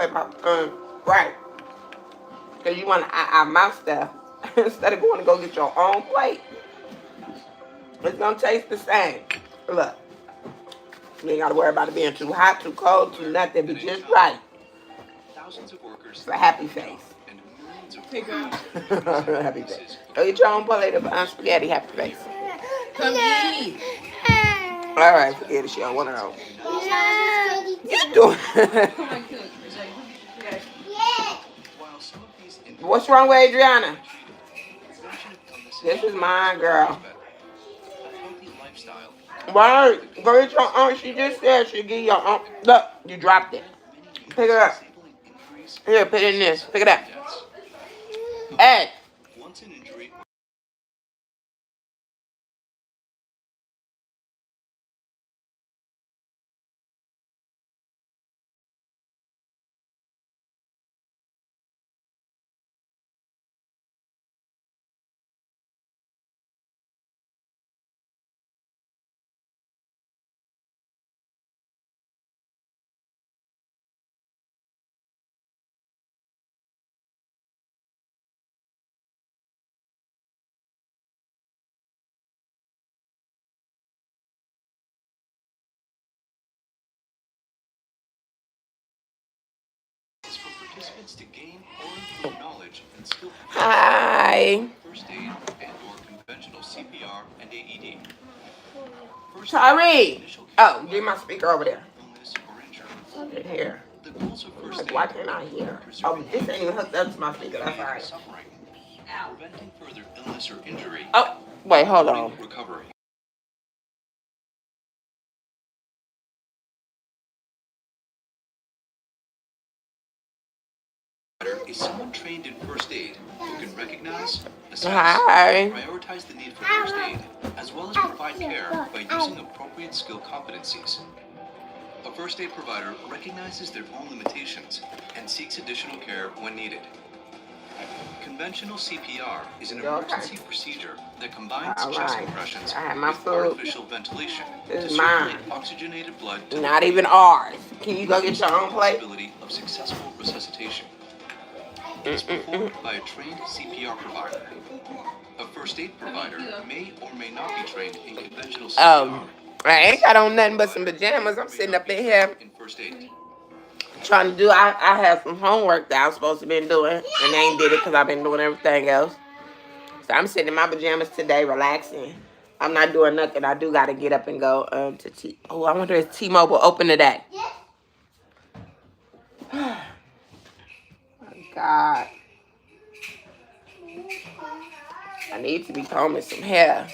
Right. Because you want our mouth stuff instead of going to go get your own plate. It's going to taste the same. Look. You ain't got to worry about it being too hot, too cold, too nothing, but just right. It's a happy face. Happy face. Go get your own plate of spaghetti, happy face. Come eat. All right, forget it. She don't want to know. You doing? What's wrong with Adriana? This is mine, girl. Why? Go get your aunt. She just said she'll give your aunt. Look, you dropped it. Pick it up. Here, put it in this. Pick it up. Hey. To gain or improve knowledge and skill. Hi. First aid and or conventional CPR and AED. Tyree. Oh, give my speaker over there. Illness or injury. In here. The goals of first aid. Why can't I hear? Oh, this ain't even hooked up to my speaker. That's all right. Suffering. Preventing further illness or injury. Oh, wait, hold on. Recovery. Is someone trained in first aid who can recognize, assess, prioritize the need for first aid, as well as provide care by using appropriate skill competencies. A first aid provider recognizes their own limitations and seeks additional care when needed. Conventional CPR is an emergency procedure that combines chest compressions with artificial ventilation to circulate oxygenated blood to not even ours. Can you go get your own plate? Possibility of successful resuscitation. It is performed by a trained CPR provider. A first aid provider may or may not be trained in conventional CPR. I ain't got on nothing but some pajamas. I'm sitting up in here trying to do. I have some homework that I was supposed to be doing, and they ain't did it because I've been doing everything else. So I'm sitting in my pajamas today, relaxing. I'm not doing nothing. I do got to get up and go to T. Oh, I wonder if T-Mobile open today. God. I need to be combing some hair.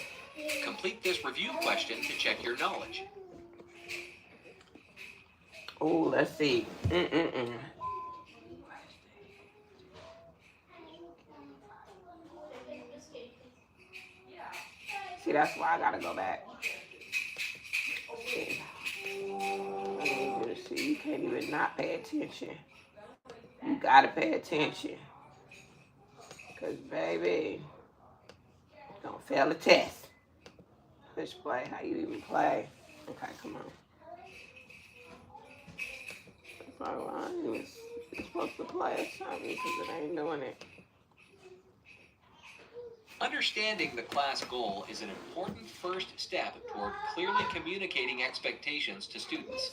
Complete this review question to check your knowledge. Oh, let's see. See, that's why I gotta go back. See, you can't even not pay attention. You gotta pay attention. Because, baby, don't fail the test. Push play. How you even play? Okay, come on. I ain't even supposed to play or something because it ain't doing it. Understanding the class goal is an important first step toward clearly communicating expectations to students.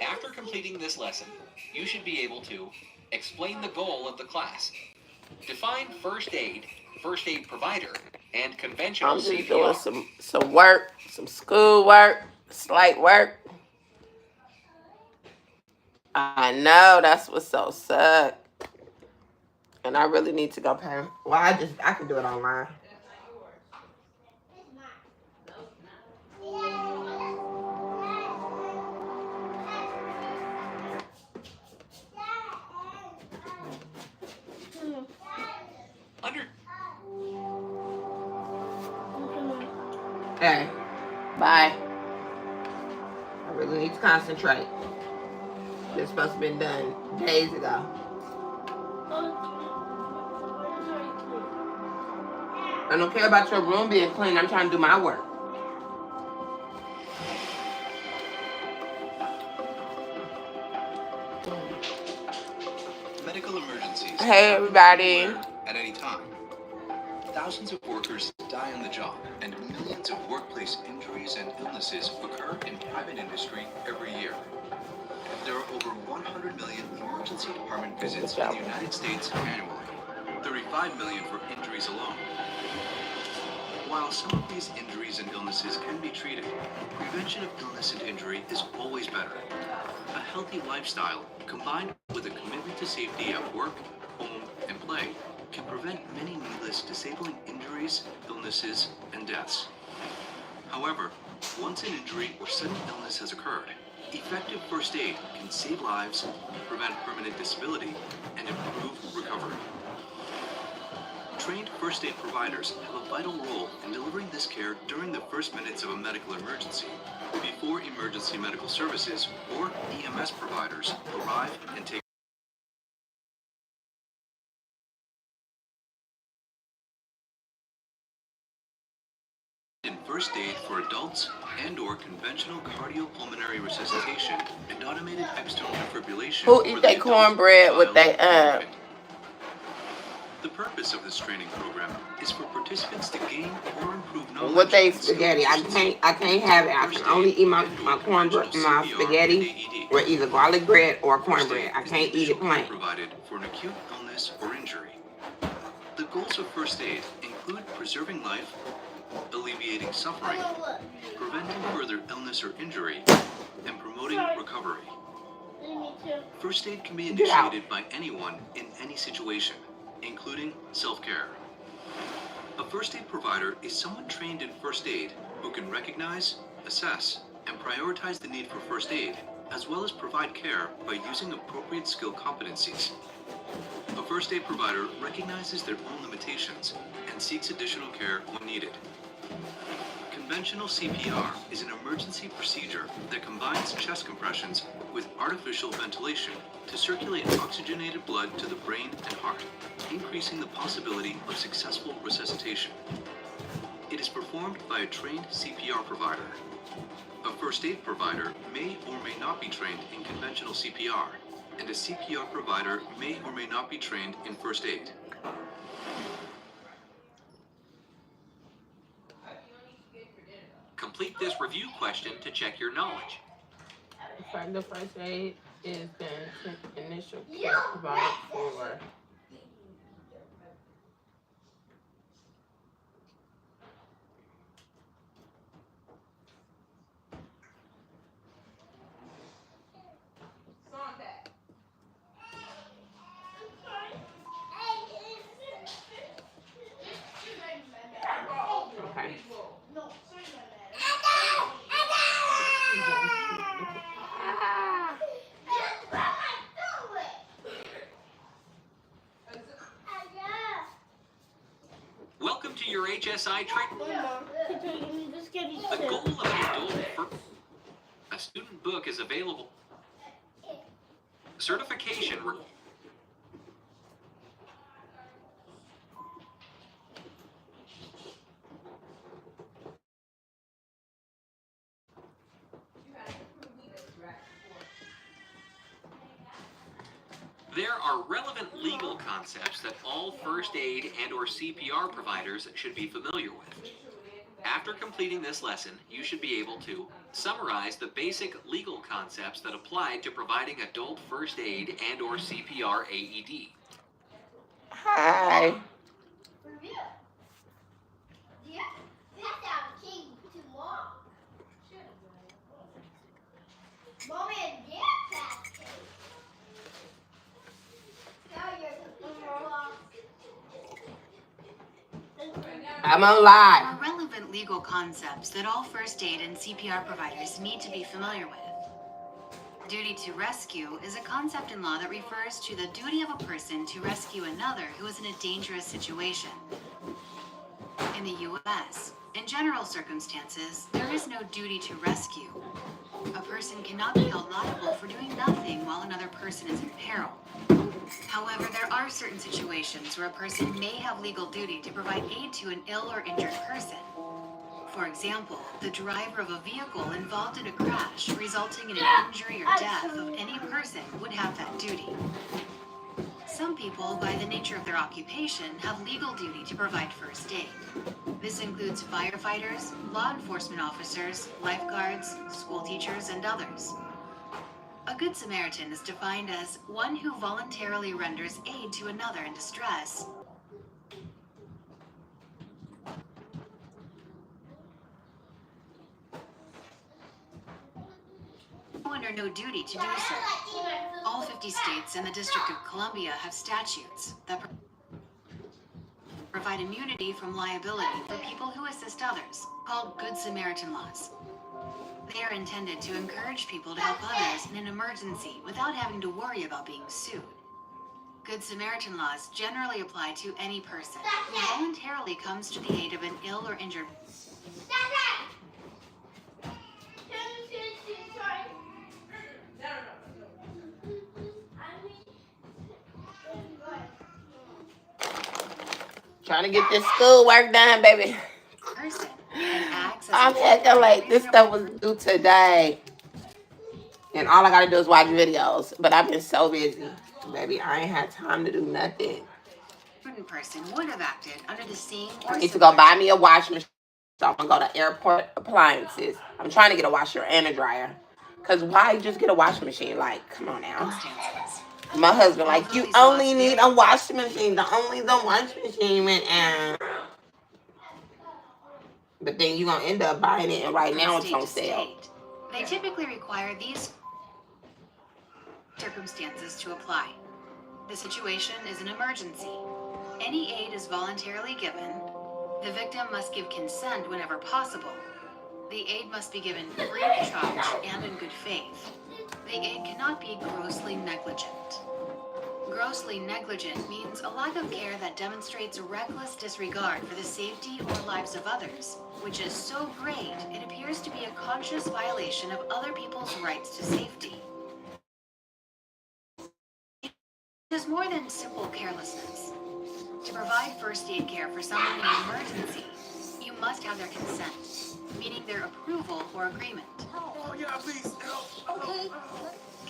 After completing this lesson, you should be able to explain the goal of the class, define first aid provider, and conventional CPR. I'm just doing some work, some school work, slight work. I know, that's what's so suck. And I really need to go pay. Well, I can do it online. Hey, bye. I really need to concentrate. This supposed to have been done days ago. I don't care about your room being clean. I'm trying to do my work. Medical emergencies Hey, happen everybody. anywhere, at any time. Thousands of workers die on the job, and millions of workplace injuries and illnesses occur in private industry every year. There are over 100 million emergency department visits in the United States annually, 35 million for injuries alone. While some of these injuries and illnesses can be treated, prevention of illness and injury is always better. A healthy lifestyle, combined with a commitment to safety at work, home, and play, can prevent many needless disabling injuries, illnesses, and deaths. However, once an injury or sudden illness has occurred, effective first aid can save lives, prevent permanent disability, and improve recovery. Trained first aid providers have a vital role in delivering this care during the first minutes of a medical emergency, before emergency medical services or EMS providers arrive and take in first aid for adults and/or conventional cardiopulmonary resuscitation and automated external defibrillation. Who eat their cornbread with their The purpose of this training program is for participants to gain or improve knowledge with they and skill spaghetti? I can't have it. I can only eat my cornbread, my spaghetti with either garlic bread or cornbread. I can't eat it plain. Provided for an acute illness or injury. The goals of first aid include preserving life, alleviating suffering, preventing further illness or injury, and promoting recovery. First aid can be initiated by anyone in any situation, including self-care. A first aid provider is someone trained in first aid who can recognize, assess, and prioritize the need for first aid, as well as provide care by using appropriate skill competencies. A first aid provider recognizes their own limitations and seeks additional care when needed. Conventional CPR is an emergency procedure that combines chest compressions with artificial ventilation to circulate oxygenated blood to the brain and heart, increasing the possibility of successful resuscitation. It is performed by a trained CPR provider. A first aid provider may or may not be trained in conventional CPR, and a CPR provider may or may not be trained in first aid. Complete this review question to check your knowledge. The first aid is the initial care provided for. Okay. Welcome to your HSI training. The goal of the adult a student book is available. Certification. There are relevant legal concepts that all first aid and/or CPR providers should be familiar with. After completing this lesson, you should be able to summarize the basic legal concepts that apply to providing adult first aid and/or CPR AED. Hi. I'm alive. There are relevant legal concepts that all first aid and CPR providers need to be familiar with. Duty to rescue is a concept in law that refers to the duty of a person to rescue another who is in a dangerous situation. In the U.S., in general circumstances, there is no duty to rescue. A person cannot be held liable for doing nothing while another person is in peril. However, there are certain situations where a person may have legal duty to provide aid to an ill or injured person. For example, the driver of a vehicle involved in a crash resulting in an injury or death of any person would have that duty. Some people, by the nature of their occupation, have legal duty to provide first aid. This includes firefighters, law enforcement officers, lifeguards, school teachers, and others. A Good Samaritan is defined as one who voluntarily renders aid to another in distress. Under no duty to do so. All 50 states and the District of Columbia have statutes that provide immunity from liability for people who assist others, called Good Samaritan laws. They are intended to encourage people to help others in an emergency without having to worry about being sued. Good Samaritan laws generally apply to any person who voluntarily comes to the aid of an ill or injured Trying to get this schoolwork done, baby. person and acts as I'm acting like this stuff was due today. And all I gotta do is watch videos. But I've been so busy. Baby, I ain't had time to do nothing. person would have acted under the same I need to go buy me a washing machine. So I'm gonna go to Airport Appliances. I'm trying to get a washer and a dryer. Cause why just get a washing machine? Like, come on now. circumstances. My husband, like, you only need a washing machine. The washing machine went out. But then you're gonna end up buying it, and right now it's on sale. They typically require these circumstances to apply. The situation is an emergency. Any aid is voluntarily given. The victim must give consent whenever possible. The aid must be given free of charge and in good faith. The aid cannot be grossly negligent. Grossly negligent means a lack of care that demonstrates reckless disregard for the safety or lives of others, which is so great it appears to be a conscious violation of other people's rights to safety. It is more than simple carelessness. To provide first aid care for someone in an emergency, you must have their consent, meaning their approval or agreement. Oh, yeah, please help. Okay.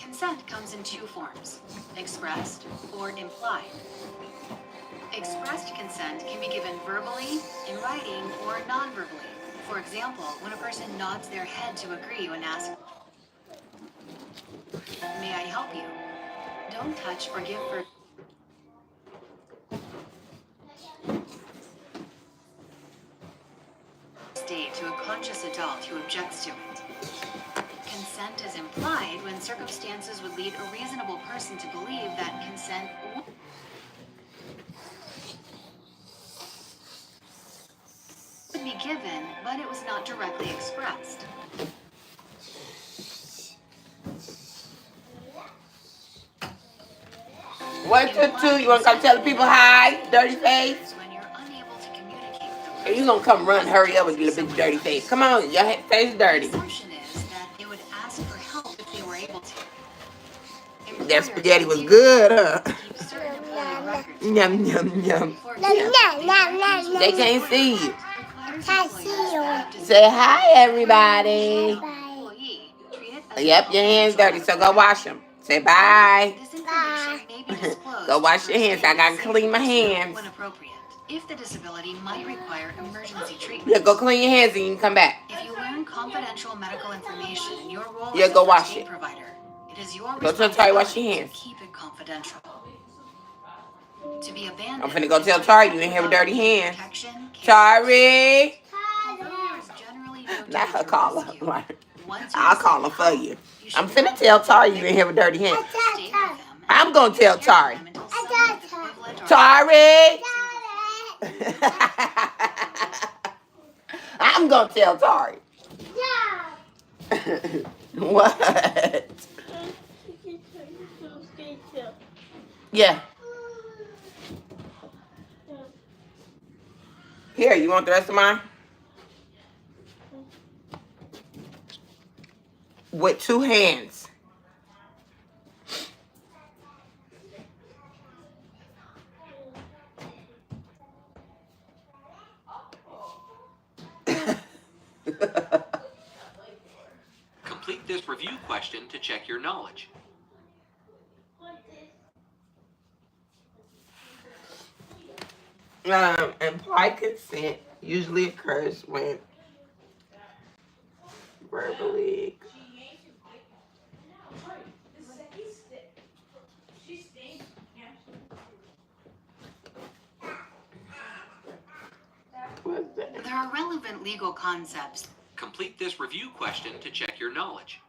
Consent comes in two forms, expressed or implied. Expressed consent can be given verbally, in writing, or non-verbally. For example, when a person nods their head to agree when asked, "May I help you?" Don't touch or give first aid to a conscious adult who objects to it. Consent is implied when circumstances would lead a reasonable person to believe that consent would be given, but it was not directly expressed. One, two, two. You wanna come tell the people hi, dirty face? When you're unable to communicate with the Or you gonna come run, hurry up and get a big dirty face? Come on, your face dirty. The assumption is that they would ask for help if they were able to. That spaghetti was good, huh? Keep certain employee records. Yum, yum, yum. For example, They can't see you. requires Can't employees see you. to have Say hi, everybody. employee treated as Yep, your hands dirty, so go wash them. Say bye. This information may be disclosed Go wash to your hands. I gotta clean my hands. when appropriate. If the disability might require emergency treatment. Yeah, go clean your hands and you can come back. If you learn confidential medical information in your role Yeah, as go a wash first aid it. provider, it is your Go tell Tari wash your responsibility hands. to keep it confidential. To be abandoned. I'm finna go tell Tari you ain't have dirty hands. Protection, care, Tari. although there is generally no Not danger her of caller. rescue, Right. once you I'll decide call her to for help, you. should I'm finna tell Tari you ain't have a dirty hand. stay with them I'm and gonna tell care for Tari. them until someone with equivalent or Tari. I'm gonna tell Tari. What? Yeah. Here, you want the rest of mine? With two hands. Complete this review question to check your knowledge. Implied consent usually occurs when verbally. What's that? There are relevant legal concepts. Complete this review question to check your knowledge.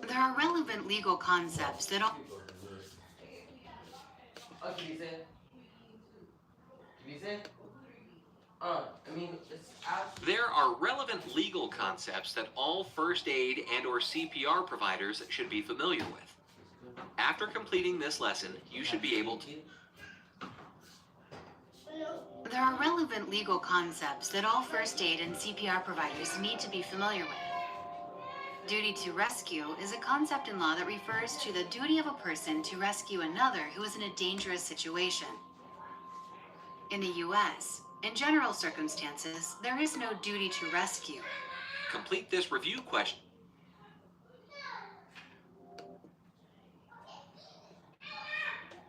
There are relevant legal concepts that all. There are relevant legal concepts that all first aid and or CPR providers should be familiar with. After completing this lesson, you should be able to... There are relevant legal concepts that all first aid and CPR providers need to be familiar with. Duty to rescue is a concept in law that refers to the duty of a person to rescue another who is in a dangerous situation. In the U.S., in general circumstances, there is no duty to rescue. Complete this review question.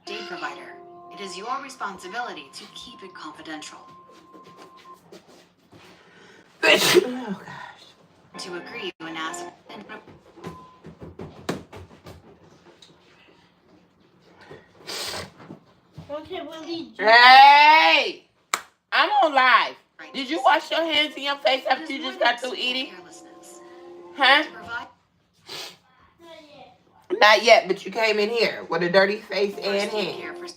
Aid provider, it is your responsibility to keep it confidential. Oh gosh. To agree when asked. Hey! I'm on live. Did you wash your hands and your face after you just got through eating? Huh? To provide Not yet, but you came in here with a dirty face and first aid hands. care for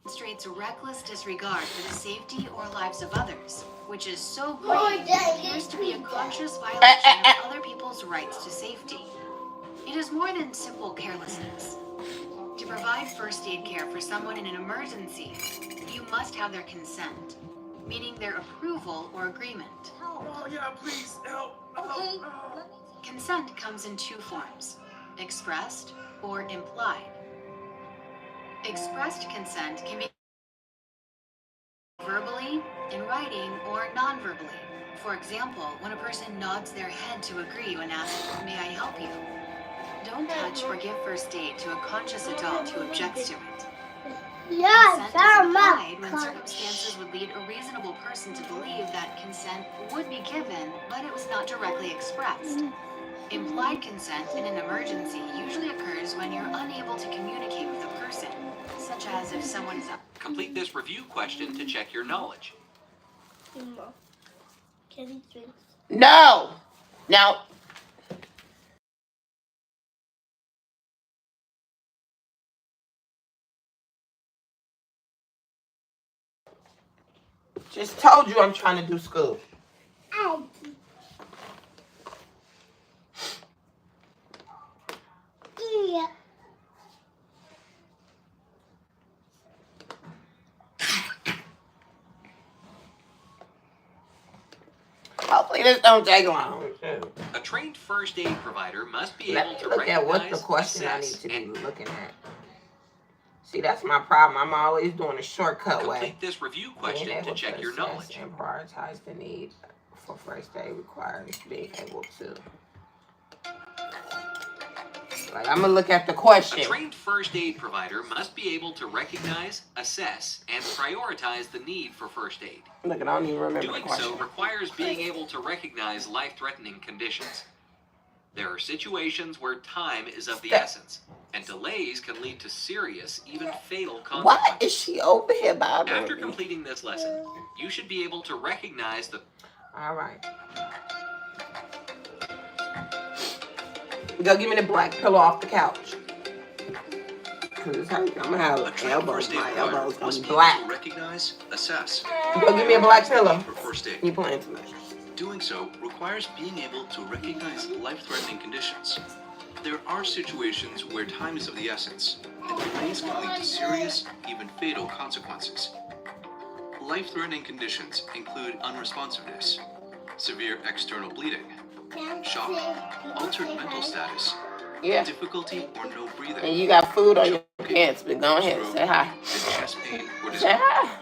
demonstrates reckless disregard for the safety or lives of others, which is so grave it appears to be a conscious violation of other people's rights to safety. It is more than simple carelessness. To provide first aid care for someone in an emergency, you must have their consent, meaning their approval or agreement. Oh, yeah, please, help. Oh. Consent comes in two forms, expressed or implied. Expressed consent can be verbally, in writing, or non-verbally. For example, when a person nods their head to agree when asked, "May I help you?" Don't touch or give first aid to a conscious adult who objects to it. Consent is implied when circumstances would lead a reasonable person to believe that consent would be given, but it was not directly expressed. Implied consent in an emergency usually occurs when you're unable to communicate with a person, such as if someone is up. Complete this review question to check your knowledge. No. Now. Just told you I'm trying to do school. Hopefully this don't take long. A trained first aid provider must be Let able me to look at what the recognize, question I need assess, to be and looking at. See, that's my problem. I'm always doing a shortcut way. complete this review question Being to able check your assess knowledge. and prioritize the need for first aid requires being able to. Like, I'm gonna look at the A question. trained first aid provider must be able to recognize, assess, and prioritize the need for first aid. Look, I don't even remember the Doing question. so requires being able to recognize life-threatening conditions. There are situations where time is of the essence, and delays can lead to serious, even fatal Why consequences. is she over here bothering After me? completing this lesson, you should be able to recognize the... All right. Go give me the black pillow off the couch. Cause it's hurting. I'm gonna have A trained elbows. first aid My provider elbows gonna must be be able black. to recognize, assess, Go give me a black pillow. for first aid. You playing too much. Doing so requires being able to recognize life-threatening conditions. There are situations where time is of the essence, and delays can lead to serious, even fatal consequences. Life-threatening conditions include unresponsiveness, severe external bleeding, shock, altered mental status, Yeah. difficulty or no And breathing, you got food on your pants, but go ahead and stroke, say hi. and chest pain or Say discomfort. hi.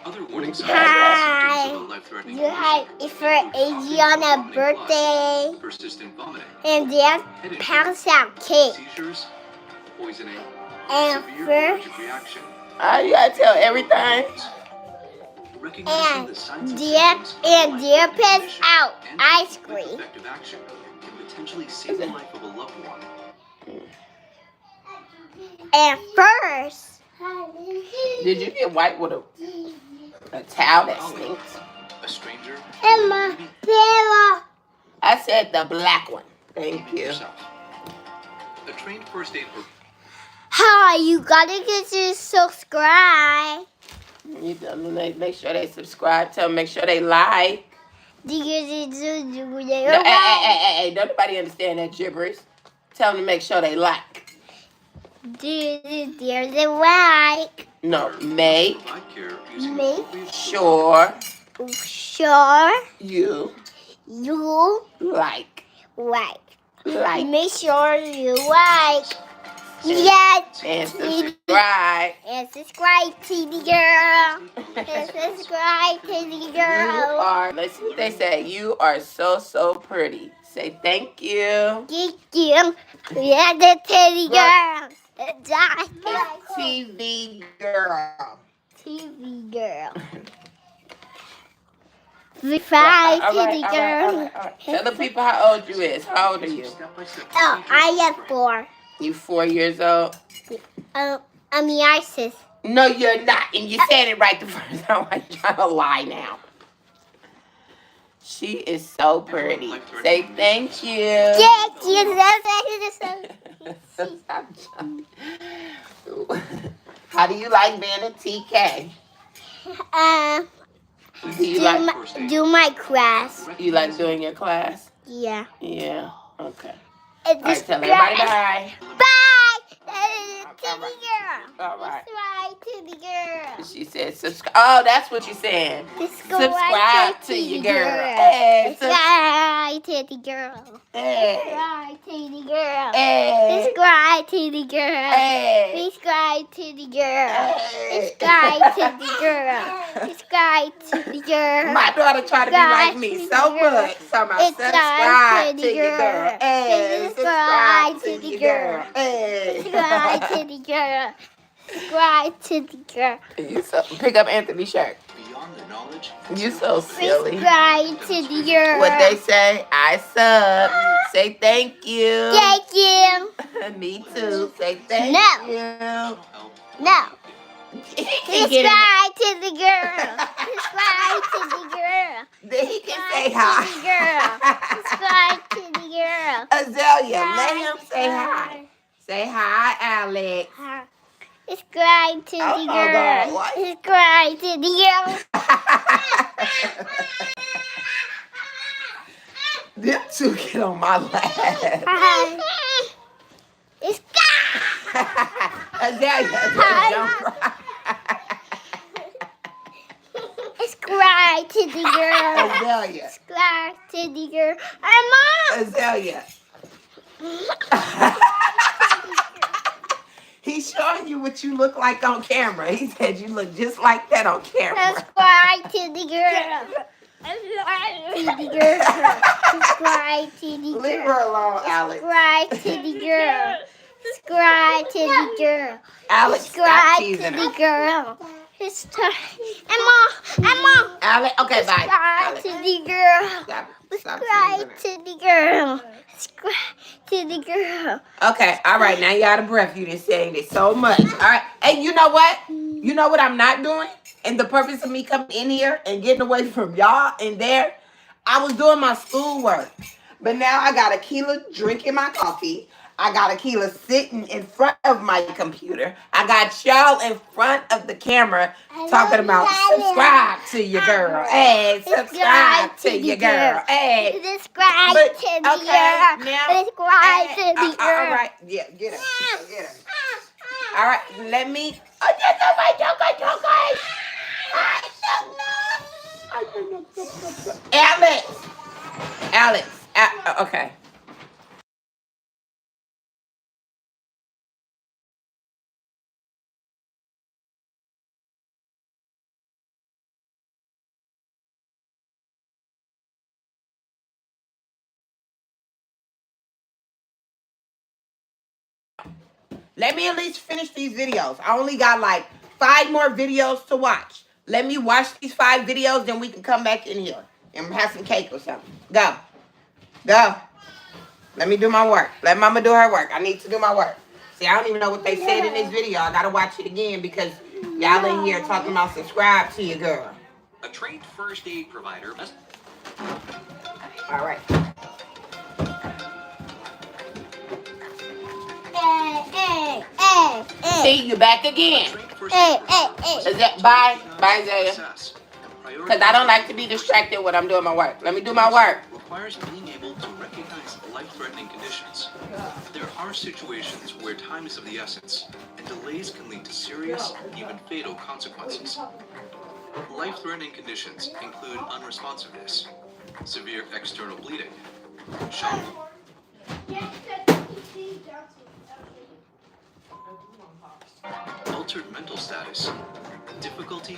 Other warning signs Hi. and symptoms of a life-threatening You had condition it's for Adriana's vomiting blood, birthday, persistent vomiting, and there's head injury, 胖小 cake. seizures, poisoning, And severe first, allergic reaction. You gotta tell everything. Recognizing the signs and dear symptoms of a life-threatening piss condition out and ice taking quick cream. effective action can potentially save the life of a loved one. And first, Did you get wiped with a towel that stinks? A stranger, Emma, Sarah. I said the black one. Thank even you. yourself. A trained first aid Hi, you gotta get to subscribe. You tell them make sure they subscribe. Tell them make sure they like. Hey, don't nobody understand that gibberish. Tell them to make sure they like. There's a like. No, make Make sure sure you you like. like. Make sure you like. Yes. And subscribe. And subscribe to the girl. And subscribe to the You girl. are, let's see what they say. You are so pretty. Say thank you. Thank you. Yeah, the teddy girl. TV girl. TV girl. Bye, teddy girl. All right. Tell the people how old you is. How old are you? Oh, I am 4. You 4 years old? I'm ISIS. No, you're not. And you said it right the first time. I'm trying to lie now. She is so pretty. Say thank you. Thank you. How do you like being a TK? Do you like Do my class. you like doing your class? Yeah. Yeah. Okay. All All right, tell everybody bye. Bye. Teddy girl. All right. Subscribe to the girl. She said subscribe. Oh, that's what you're saying. Subscribe to your girl. Hey, Subscribe to the girl. hey, Subscribe to the girl. hey, Subscribe to the girl. hey, Subscribe to the girl. hey. Subscribe to the girl. Subscribe to the girl. My daughter tried to be like me so much. So I subscribe to your girl. Hey, subscribe to your girl. Hey. Subscribe to the girl. Subscribe to the girl. You so, pick up Anthony's shirt. beyond the knowledge. You so silly. Subscribe to the girl. What they say, I sub. Say thank you. Thank you. Me too. Say thank No. you. No. He can get Subscribe to the girl. Subscribe to the girl. it. He can say Subscribe to the girl. hi. Subscribe to the girl. Azalea, let him say hi. Say hi, Alex. Subscribe to Oh, the my girl. God, what? Subscribe to the girl. Them two get on my lap. Azalea, don't cry. Subscribe to the girl. Azalea. Subscribe to the girl. Mom. Azalea. He's showing you what you look like on camera. He said you look just like that on camera. Subscribe to the girl. Subscribe to the girl. Subscribe to the girl. Leave her alone, Alex. Subscribe to the girl. Subscribe to the girl. Alex, stop Subscribe to teasing the her. girl. Emma. Alex, okay, bye. Subscribe Alex, to the girl. stop Subscribe teasing to the girl. Subscribe to the girl. her. Okay, all right, now you out of breath. You just saying it so much. All right, hey, you know what? You know what I'm not doing? And the purpose of me coming in here and getting away from y'all and there, I was doing my schoolwork. But now I got Akila drinking my coffee. I got Akila sitting in front of my computer. I got y'all in front of the camera talking about subscribe to your girl. Hey, subscribe to your girl. Hey. Subscribe But, to the okay, girl. now, Subscribe to the all girl. right, yeah, get her. Get her. All right, let me. Oh, no, Alex, okay. Let me at least finish these videos. I only got like 5 more videos to watch. Let me watch these 5 videos, then we can come back in here and have some cake or something. Go. Go. Let me do my work. Let mama do her work. I need to do my work. See, I don't even know what they said in this video. I gotta watch it again because y'all in here talking about subscribe to your girl. A trained first aid provider must... All right. See, you back again. Is that bye, Zaya? Because I don't like to be distracted when I'm doing my work. Let me do my work. Requires being able to recognize life-threatening conditions. There are situations where time is of the essence, and delays can lead to serious, even fatal consequences. Life-threatening conditions include unresponsiveness, severe external bleeding, shock, altered mental status, difficulty,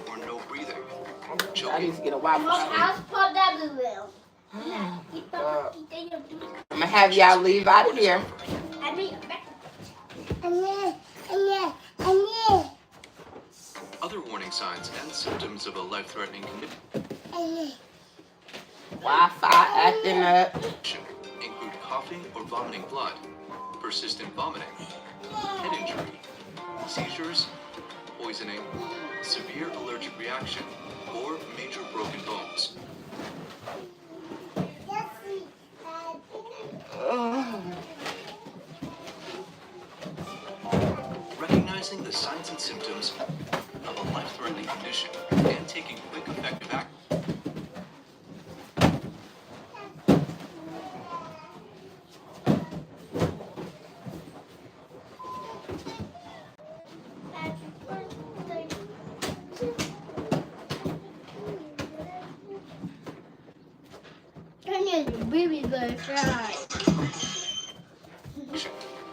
or no breathing, I need choking, to get a waffle. I'm gonna have y'all leave out of here. other warning signs and symptoms of a life-threatening condition Wi-Fi acting up. include coughing or vomiting blood, persistent vomiting, head injury, seizures, poisoning, severe allergic reaction, or major broken bones. Recognizing the signs and symptoms of a life-threatening condition and taking quick, effective action.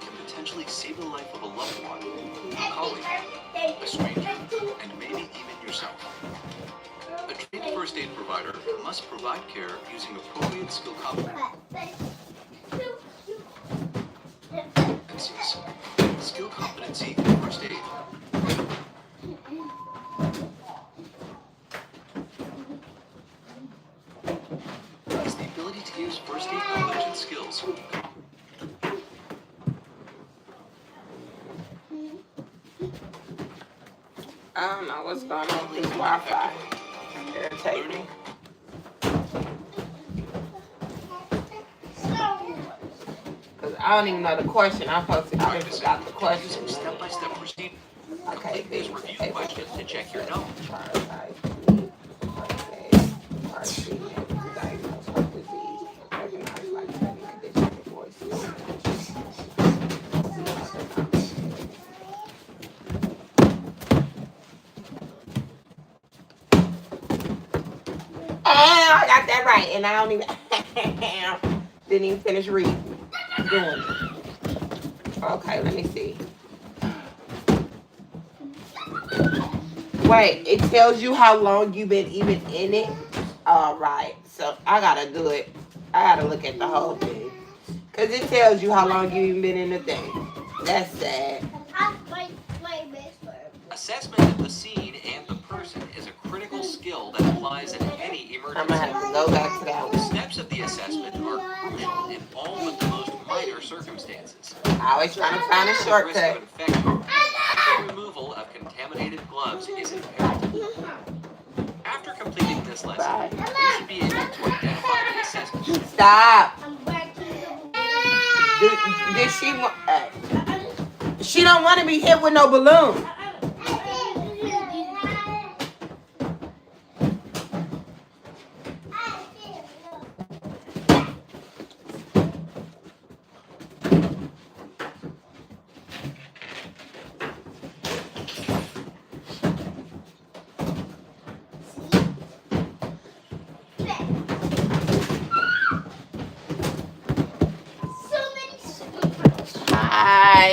Can potentially save the life of a loved one, a colleague, a stranger, and maybe even yourself. A trained first aid provider must provide care using appropriate skill competencies. Skill competency in first aid. Is the ability to use first aid knowledge and skills. I don't know what's going on with this Wi-Fi. Irritate me. Cause I don't even know the question. I forgot the question. Step-by-step procedure. Okay, These review questions to check your knowledge. I got that right, and I don't even didn't even finish reading. Doing it. Okay, let me see. Wait, it tells you how long you've been even in it. All right, so I gotta do it. I gotta look at the whole thing, cause it tells you how long you even been in the thing. That's sad. Assessment of the scene and the person is a critical skill that applies in any I'm gonna have emergency. to go back to that one. Steps of the assessment are crucial in all but the most minor circumstances. I always trying to find a Risk of shortcut. infection. The removal of contaminated gloves is imperative. After completing this lesson, you should be able to identify the assessment. Stop. Did she? She don't want to be hit with no balloon. Hi.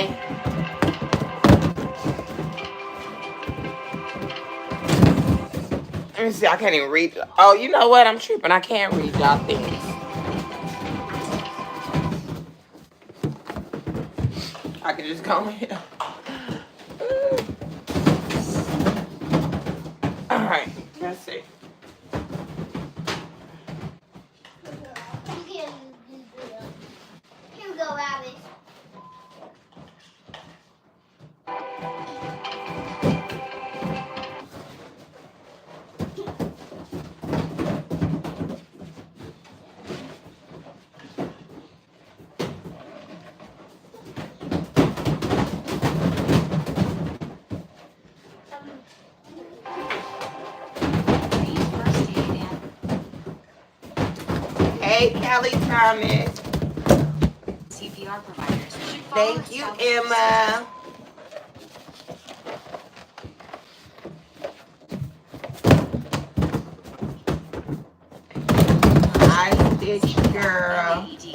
Let me see. I can't even read. Oh, you know what? I'm tripping. I can't read y'all things. I could just go in here. All right, let's see. Here we go, Rabbit. Hey, Kelly Thomas. CPR providers should follow Thank you, established Emma. Hi, big girl. AED.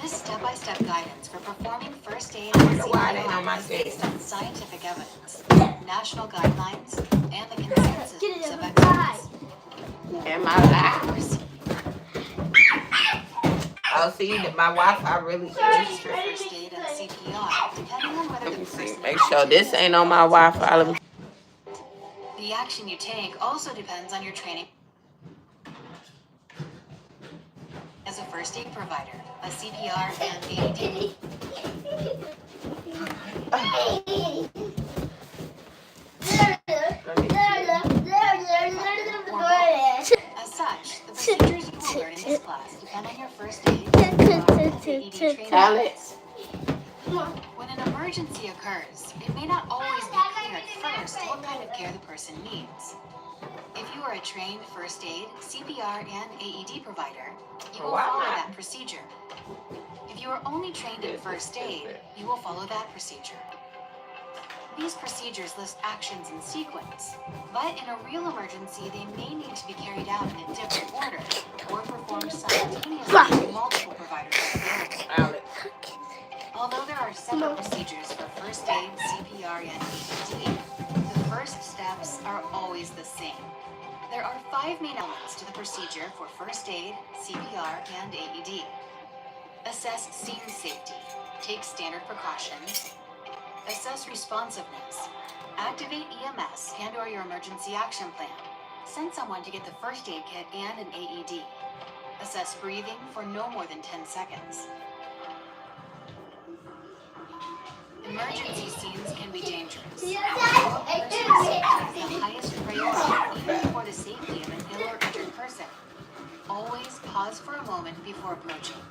This step-by-step guidance for performing first aid I and wonder why they know my CPR is based thing. on scientific evidence, national guidelines, and the consensus of experts. Am I live? Oh, see, that my Wi-Fi really is First strict. aid and CPR, depending on whether Let the me see. person Make sure this ain't on my Wi-Fi. Let me. The action you take also depends on your training as a first aid provider, a CPR and AED. As such, the procedures you will learn in this class depend on your first aid, CPR, and AED training. Alex. When an emergency occurs, it may not always be clear at first what kind of care the person needs. If you are a trained first aid, CPR, and AED provider, you will Why follow not? that procedure. If you are only trained in first aid, you will follow that procedure. These procedures list actions in sequence, but in a real emergency, they may need to be carried out in a different order or performed simultaneously with multiple providers available. Alex. Although there are several procedures for first aid, CPR, and AED, the first steps are always the same. There are 5 main elements to the procedure for first aid, CPR, and AED. Assess scene safety. Take standard precautions. Assess responsiveness. Activate EMS and/or your emergency action plan. Send someone to get the first aid kit and an AED. Assess breathing for no more than 10 seconds. Emergency scenes can be dangerous. Your personal safety is the highest priority, even for the safety of an ill or injured person. Always pause for a moment before approaching.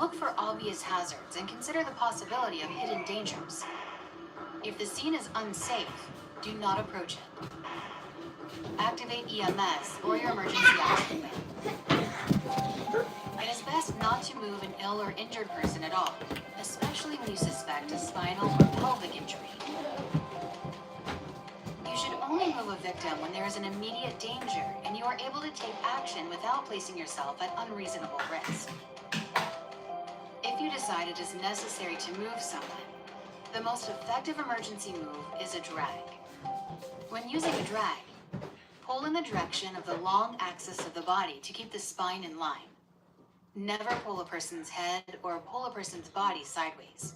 Look for obvious hazards and consider the possibility of hidden dangers. If the scene is unsafe, do not approach it. Activate EMS or your emergency action plan. It is best not to move an ill or injured person at all, especially when you suspect a spinal or pelvic injury. You should only move a victim when there is an immediate danger and you are able to take action without placing yourself at unreasonable risk. If you decide it is necessary to move someone, the most effective emergency move is a drag. When using a drag, pull in the direction of the long axis of the body to keep the spine in line. Never pull a person's head or pull a person's body sideways.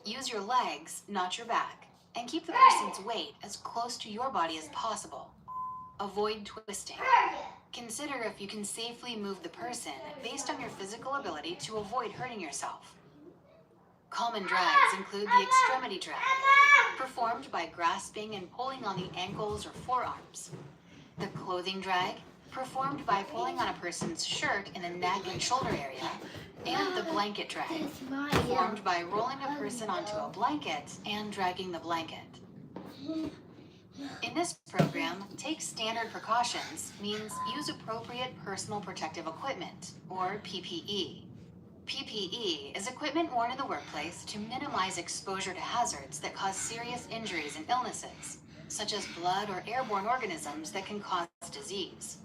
Use your legs, not your back, and keep the person's weight as close to your body as possible. Avoid twisting. Consider if you can safely move the person based on your physical ability to avoid hurting yourself. Common drags include the extremity drag, performed by grasping and pulling on the ankles or forearms. The clothing drag, performed by pulling on a person's shirt in the neck and shoulder area. And the blanket drag, performed by rolling a person onto a blanket and dragging the blanket. In this program, take standard precautions means use appropriate personal protective equipment, or PPE. PPE is equipment worn in the workplace to minimize exposure to hazards that cause serious injuries and illnesses, such as blood or airborne organisms that can cause disease.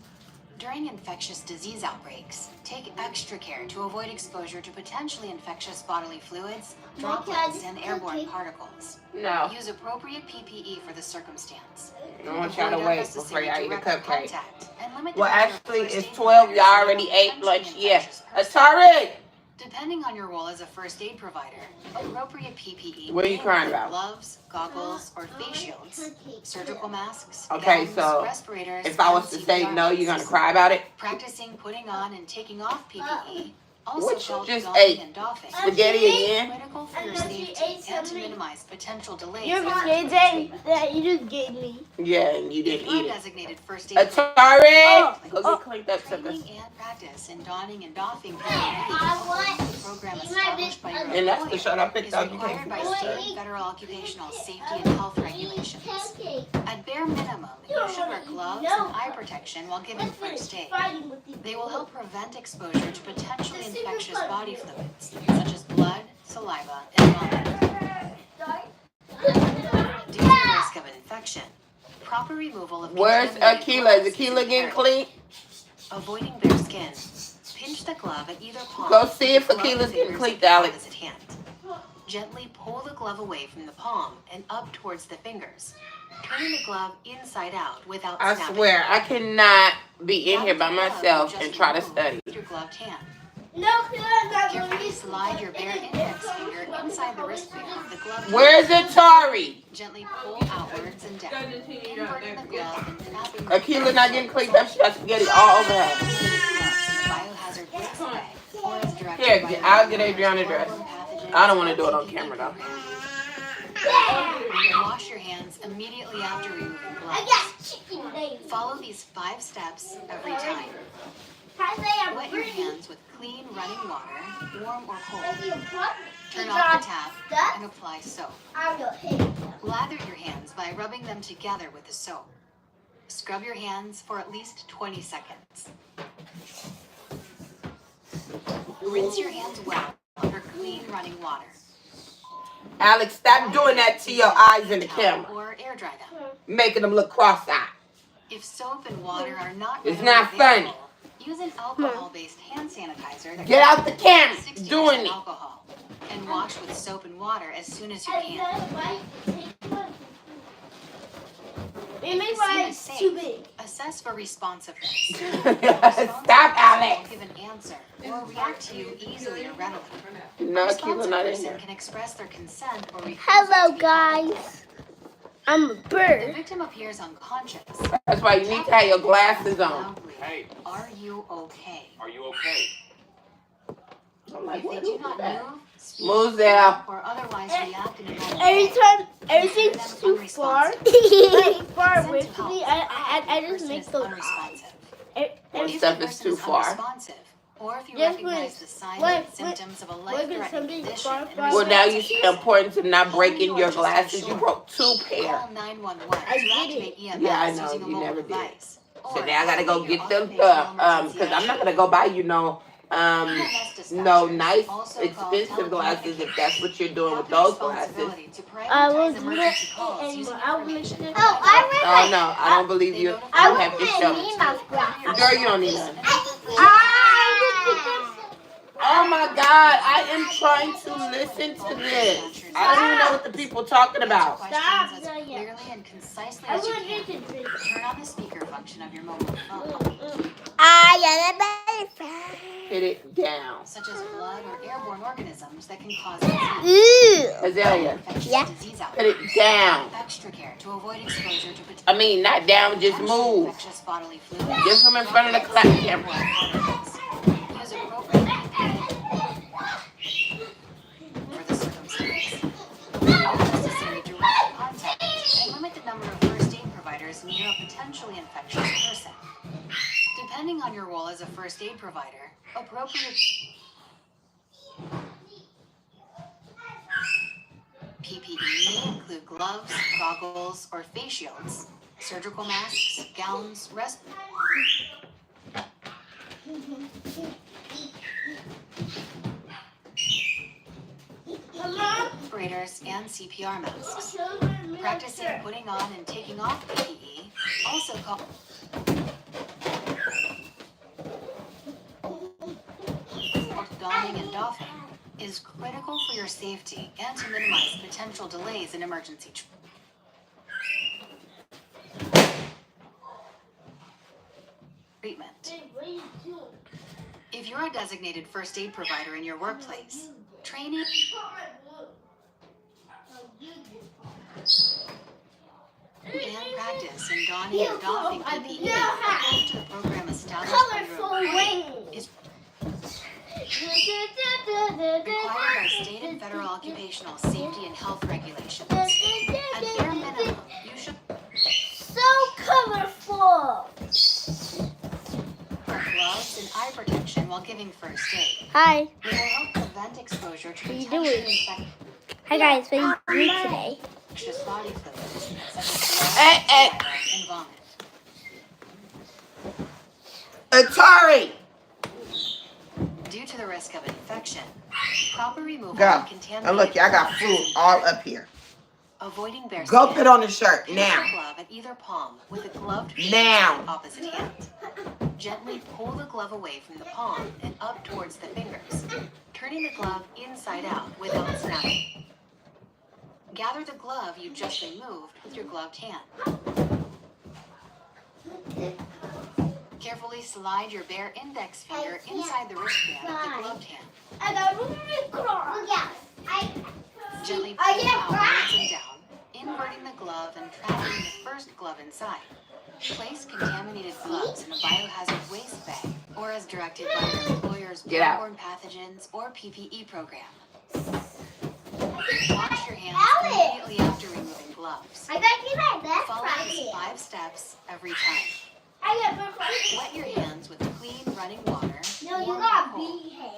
During infectious disease outbreaks, take extra care to avoid exposure to potentially infectious bodily fluids, droplets, and airborne particles. No. Use appropriate PPE for the circumstance. I don't want y'all to Avoid wait unnecessary before y'all eat a direct cupcake. contact and limit Well, the number of actually, first it's aid 12. Y'all providers already and ate lunch. potentially Yeah. infectious persons. Atari, Depending on your role as a first aid provider, appropriate PPE What are you may crying include about? gloves, goggles, or face shields, surgical masks, Okay, gowns, so respirators, if I was to and say CPR no, you're gonna masks. cry about it? Practicing putting on and taking off PPE, also What you called just donning ate? and doffing, Spaghetti again? critical for your And then she safety ate and to something. minimize potential delays You're in emergency kidding treatment. that you just gave me. Yeah, and you If didn't you're eat a it. designated first aid Atari! Go get cleaned up, suckers. training and practice in donning and doffing PPE, the program established by your And that's the employer, shirt I picked is up. You required can't by see state and federal occupational safety and health regulations. At bare minimum, you should wear gloves and eye protection while giving first aid. They will help prevent exposure to potentially infectious body fluids, such as blood, saliva, and vomit. Due to the risk of an infection, proper removal of Where's contaminated Akila? gloves Is is Akila getting imperative. clean? Avoiding bare skin, pinch the glove at either palm. Go see if with the Akila's glove getting fingers cleaned, of the Alex. opposite hand. Gently pull the glove away from the palm and up towards the fingers, turning the glove inside out without I snapping. swear, I cannot be in here by Grab the glove myself just and try to removed study. with your gloved hand. No, Carefully slide your bare index finger inside the wrist band of the glove. Where's Atari? Gently pull outwards and down, inverting the glove and trapping the Akila not getting cleaned up. She got spaghetti all over her. biohazard waste bag, or as directed Here, by I'll the get Adriana wareborne dressed. pathogens I don't want to or do it on TPE camera though. program. Wash your hands immediately after removing I gloves. got chicken legs. Follow these 5 steps every time. I say I'm Wet your pretty. hands with clean running water, warm or cold. If you put Turn the off the tap stuff and apply soap. on your head. Lather your hands by rubbing them together with the soap. Scrub your hands for at least 20 seconds. Rinse your hands well under clean running water. Alex, stop doing that to your eyes in the camera. Or air dry them. Making them look cross-eyed. If soap and water are not It's readily not funny. available, use an alcohol-based hand sanitizer that Get out the camera. 60% Doing it. alcohol and wash with soap and water as soon as you can. It makes If my the scene is too safe, big. assess for responsiveness. Stop, Alex. Give an answer or react to you easily or readily. No, A Akila responsive not in person here. can express their consent or refusal Hello, to be held. guys. I'm a The bird. victim appears unconscious. That's why you need to have your glasses on. Loudly, Hey, are you okay? are you okay? I'm like, If they what do is not that? move, speak, Moselle. or otherwise react in a normal Every way, time everything's too far, like far away from me, I just make those eyes. unresponsive. When If stuff the is person too far. unresponsive, or if you Just recognize when- the signs when- and symptoms of a when life-threatening something's condition far, and far Well, now you responsive see the person, importance of not breaking your glasses. You broke 2 pair. call 911 I to did activate EMS Yeah, I know, using a you mobile never did. device. So Or now I gotta go activate get your them occupational emergency because I'm not action. gonna go buy you no EMS no dispatchers, nice also expensive called glasses if that's what you're doing have with the those glasses. responsibility to I will prioritize do emergency that calls using anymore. I will information make provided Oh, I by Oh no, I don't believe you. I You have to show need me. my glasses. Girl, you don't need none. Ah! Oh my God, I am trying to listen to this. I don't even know what the people talking about. Questions Stop as doing it. clearly and concisely I as you want can. to drink. Turn on the speaker function of your mobile phone, Hit it down. such as blood or airborne organisms that can cause disease. Ooh. Azalea, Infectious Yeah. disease hit outbreaks. it down. Extra care to avoid exposure to I mean, not down, just move. infectious bodily fluids. Just from in front of the clap camera. Use appropriate PPE for the circumstance. Avoid unnecessary direct contact and limit the number of first aid providers near a potentially infectious person. Depending on your role as a first aid provider, appropriate PPE may include gloves, goggles, or face shields, surgical masks, gowns, respirators, and CPR masks. Practicing putting on and taking off PPE, also called donning and doffing, is critical for your safety and to minimize potential delays in emergency treatment. If you're a designated first aid provider in your workplace, training and practice in donning or doffing PPE according to the program established by your employer is required by state and federal occupational safety and health regulations. At bare minimum, you should So colorful. wear gloves and eye protection while giving first aid. Hi. It will help prevent exposure to What are you potentially doing? Hi guys, what are you doing today? infectious body fluids such as Hey, blood, saliva, and vomit. Atari. Due to the risk of infection, proper removal Go. of And contaminated look, y'all got gloves food all up here. Avoiding bare Go skin. put on the shirt Place now. the glove at either palm with a gloved Now. finger opposite hand. Gently pull the glove away from the palm and up towards the fingers, turning the glove inside out without snapping. Gather the glove you just removed with your gloved hand. Carefully slide your bare index finger inside the wristband of the gloved hand. I got really cross. Gently I pull can't outwards and down, inverting the glove and trapping the first glove inside. Place contaminated gloves in a biohazard waste bag or as directed by your employer's Get out. bloodborne pathogens or PPE program. Wash your hands immediately after removing gloves. I got you my best Follow friend these here. 5 steps every time. I got best friend. Wet your hands with clean running water. No, you warm or got cold. B hands.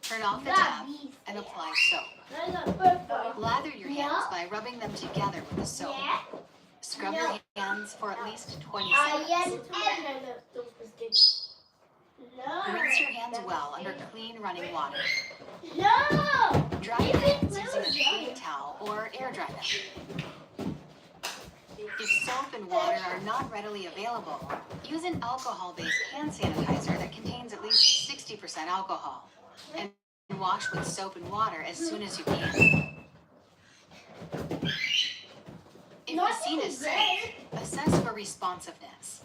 Turn off the You got tap B and hands. apply soap. I got best friend. Lather your hands by rubbing them together with the soap. Yeah. Scrub your hands for at least 20 Yes. seconds. No. Rinse your hands well under clean running water. No. Dry your hands using a clean towel or air dry them. If soap and water are not readily available, use an alcohol-based hand sanitizer that contains at least 60% alcohol. And wash with soap and water as soon as you can. If the scene is safe, assess for responsiveness.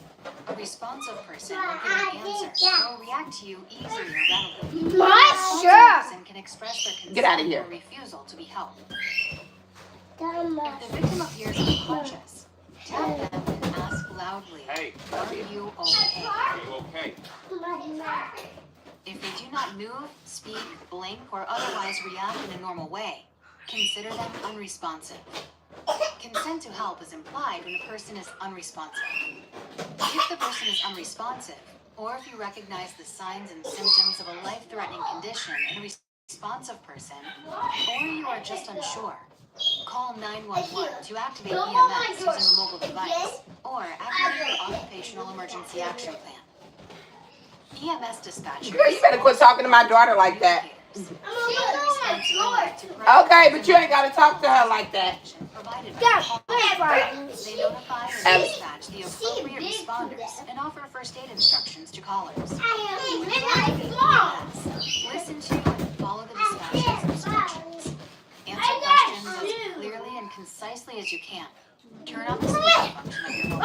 A responsive person will give an answer or react to you easily or readily. My A responsive shirt. person can express their consent Get outta here. or refusal to be helped. My If the victim appears unconscious, tap them and ask loudly, Hey, "Are you okay?" are you okay? If they do not move, speak, blink, or otherwise react in a normal way, consider them unresponsive. Consent to help is implied when a person is unresponsive. If the person is unresponsive, or if you recognize the signs and symptoms of a life-threatening condition in a responsive person, or you are just unsure, call 911 to activate EMS using a mobile device, or activate your occupational emergency action plan. EMS dispatchers. Girl, you better quit talking to my daughter like that. Okay, but you ain't gotta talk to her like that. Provided by Yeah, the best call. friends. They notify and dispatch the appropriate responders and offer first aid instructions to callers. Listen to and follow the dispatcher's instructions. Answer questions as clearly and concisely as you can. Turn on the speaker function of your mobile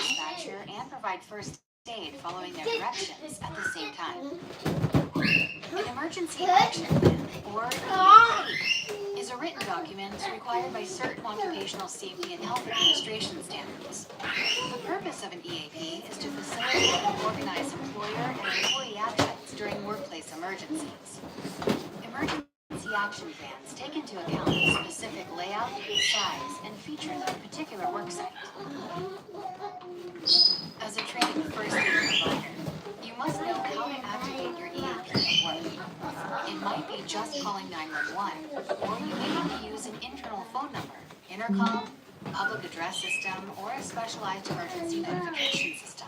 dispatcher and provide first aid following their directions at the same time. An emergency action plan, or EAP, is a written document required by certain occupational safety and health administration standards. The purpose of an EAP is to facilitate and organize employer and employee actions during workplace emergencies. Emergency action plans take into account the specific layout, size, and features of a particular work site. As a trained first aid provider, you must know how to activate your EAP at work. It might be just calling 911, or you may have to use an internal phone number, intercom, public address system, or a specialized emergency notification system.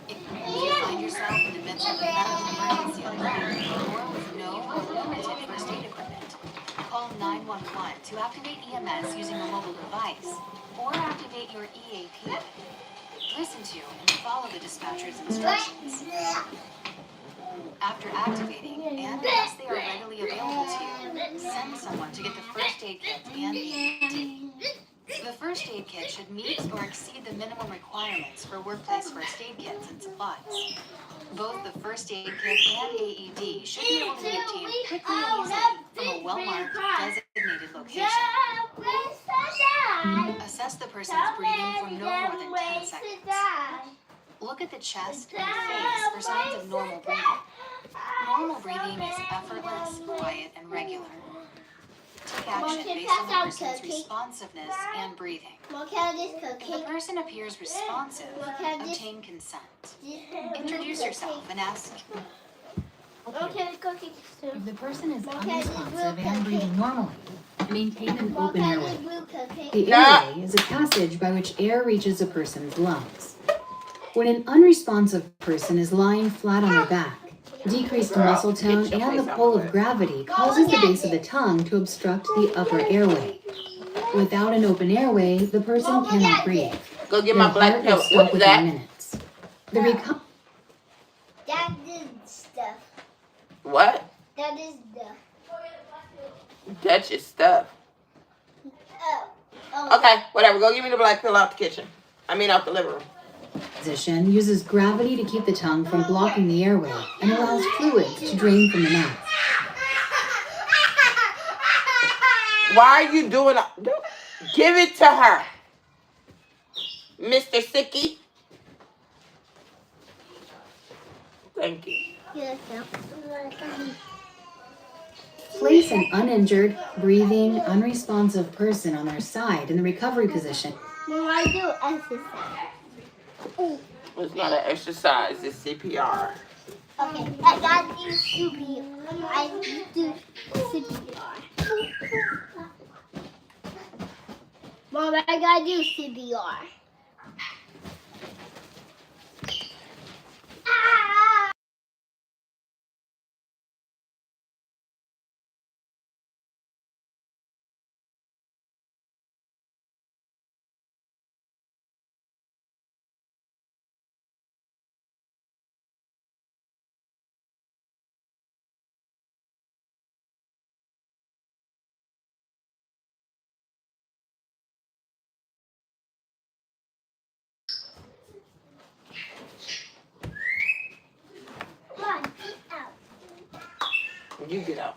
If you find yourself in the midst of a medical emergency at home, or with no or limited first aid equipment, call 911 to activate EMS using a mobile device, or activate your EAP. Listen to and follow the dispatcher's instructions. After activating, and unless they are readily available to you, send someone to get the first aid kit and EAP. The first aid kit should meet or exceed the minimum requirements for workplace first aid kits and supplies. Both the first aid kit and AED should be able to be obtained quickly and easily from a well-marked, designated location. Assess the person's breathing for no more than 10 seconds. Look at the chest and face for signs of normal breathing. Normal breathing is effortless, quiet, and regular. Take action based on the person's responsiveness and breathing. If the person appears responsive, obtain consent. Introduce yourself and ask. If the person is unresponsive and breathing normally, maintain an open airway. The airway is a passage by which air reaches a person's lungs. When an unresponsive person is lying flat on their back, decreased muscle tone and the pull of gravity causes the base of the tongue to obstruct the upper airway. Without an open airway, the person cannot breathe. Go get my black pill. Stop What is within that? minutes. That is stuff. What? That is the. That's your stuff. Oh. Okay, whatever. Go give me the black pill out the kitchen. Out the living room. Position uses gravity to keep the tongue from blocking the airway and allows fluids to drain from the mouth. Why are you doing Give it to her. Mr. Sicky. Thank you. Place an uninjured, breathing, unresponsive person on their side in the recovery position. Mom, I do exercise. It's not an exercise. It's CPR. Okay, I got to do CPR. I do CPR. Mom, I got to do CPR. You get out.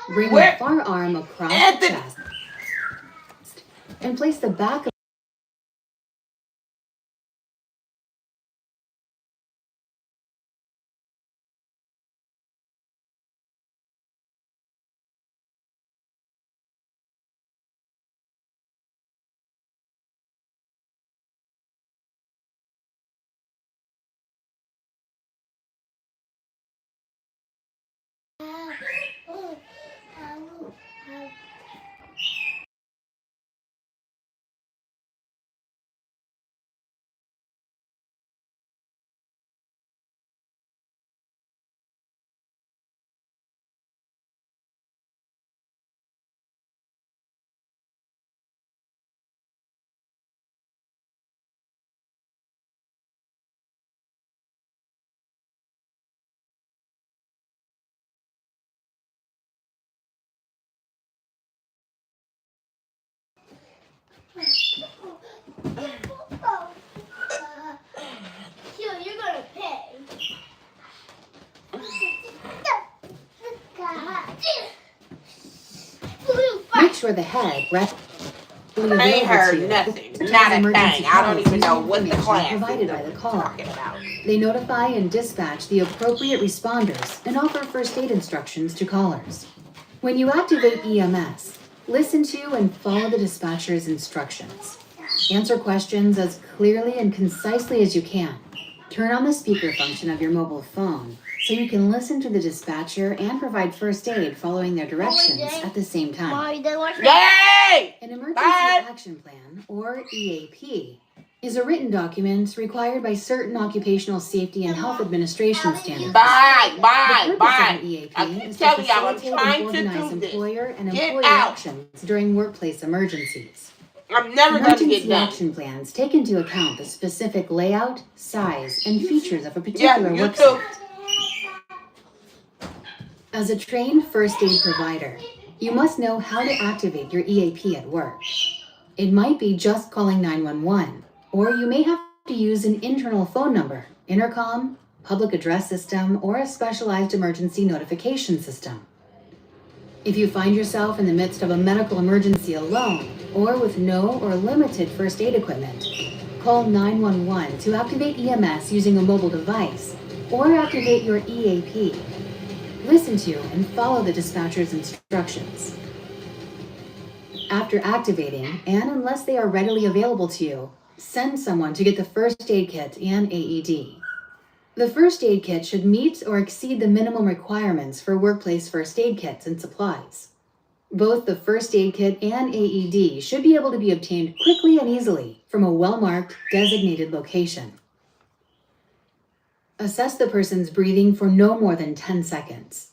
Bring the far arm across the chest and place the back of You're gonna pay. make sure the head rests. I ain't heard nothing. Not a thing. I don't even know what the class provided is by the caller. talking about. They notify and dispatch the appropriate responders and offer first aid instructions to callers. When you activate EMS, listen to and follow the dispatcher's instructions. Answer questions as clearly and concisely as you can. Turn on the speaker function of your mobile phone so you can listen to the dispatcher and provide first aid following their directions at the same time. Yay! An Emergency Action Plan, or EAP, is a written document required by certain occupational safety and health administration standards. Bye. The purpose of an EAP is to Tell y'all, I'm facilitate trying and to organize do this. employer and Get employee out. actions during workplace emergencies. I'm never going to get Emergency done. action plans take into account the specific layout, size, and features of a Yeah, particular you work too. site. As a trained first aid provider, you must know how to activate your EAP at work. It might be just calling 911, or you may have to use an internal phone number, intercom, public address system, or a specialized emergency notification system. If you find yourself in the midst of a medical emergency alone, or with no or limited first aid equipment, call 911 to activate EMS using a mobile device, or activate your EAP. Listen to and follow the dispatcher's instructions. After activating, and unless they are readily available to you, send someone to get the first aid kit and AED. The first aid kit should meet or exceed the minimum requirements for workplace first aid kits and supplies. Both the first aid kit and AED should be able to be obtained quickly and easily from a well-marked, designated location. Assess the person's breathing for no more than 10 seconds.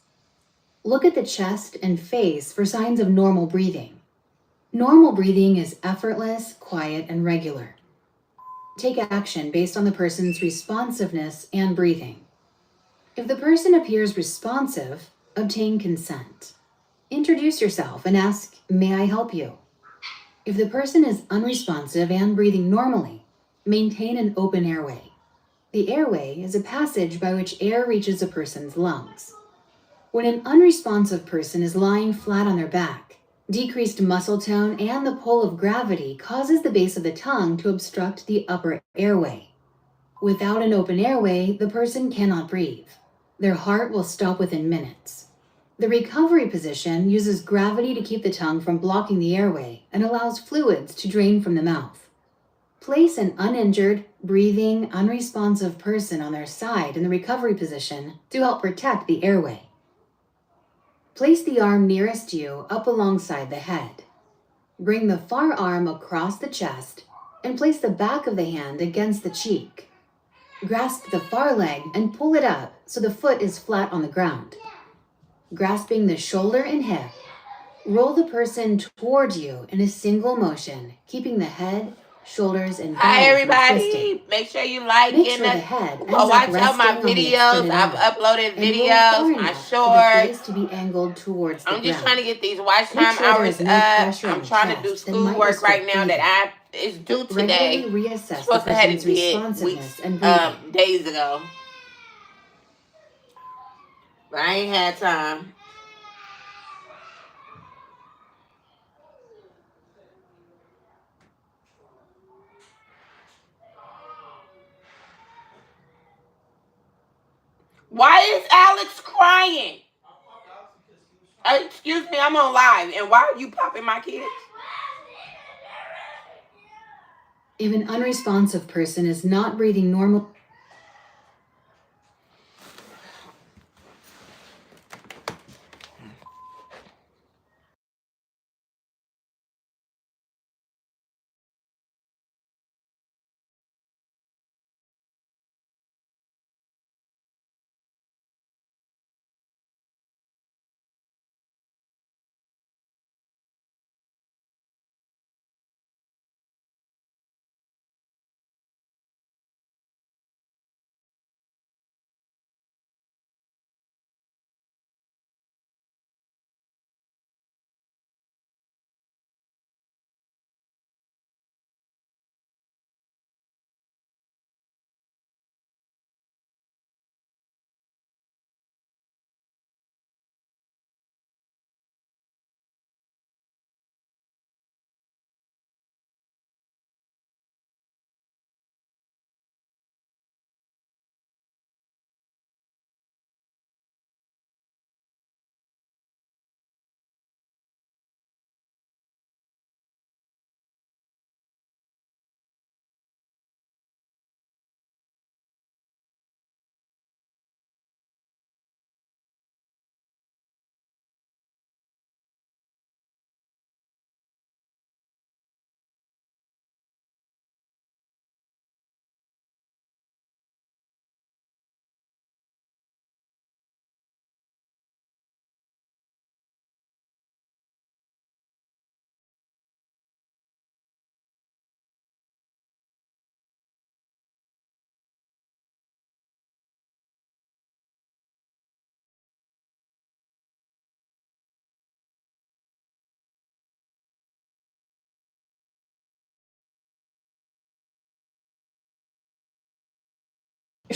Look at the chest and face for signs of normal breathing. Normal breathing is effortless, quiet, and regular. Take action based on the person's responsiveness and breathing. If the person appears responsive, obtain consent. Introduce yourself and ask, "May I help you?" If the person is unresponsive and breathing normally, maintain an open airway. The airway is a passage by which air reaches a person's lungs. When an unresponsive person is lying flat on their back, decreased muscle tone and the pull of gravity causes the base of the tongue to obstruct the upper airway. Without an open airway, the person cannot breathe. Their heart will stop within minutes. The recovery position uses gravity to keep the tongue from blocking the airway and allows fluids to drain from the mouth. Place an uninjured, breathing, unresponsive person on their side in the recovery position to help protect the airway. Place the arm nearest you up alongside the head. Bring the far arm across the chest and place the back of the hand against the cheek. Grasp the far leg and pull it up so the foot is flat on the ground. Grasping the shoulder and hip, roll the person toward you in a single motion, keeping the head, shoulders, and Hi, belly from everybody. twisting. Make sure you like Make and sure the head ends go up watch all my resting on the videos. extended I've arm, uploaded and roll far videos, my enough for the face shorts. to be angled towards the I'm just trying to ground. get these watch Make time sure there hours is no up. pressure on I'm the trying to do chest that might schoolwork right restrict now breathing. that it's due Regularly today. reassess the Supposed to have person's it did responsiveness weeks, and breathing. days ago, but I ain't had time. Why is Alex crying? Excuse me, I'm on live, and why are you popping my kids? If an unresponsive person is not breathing normal,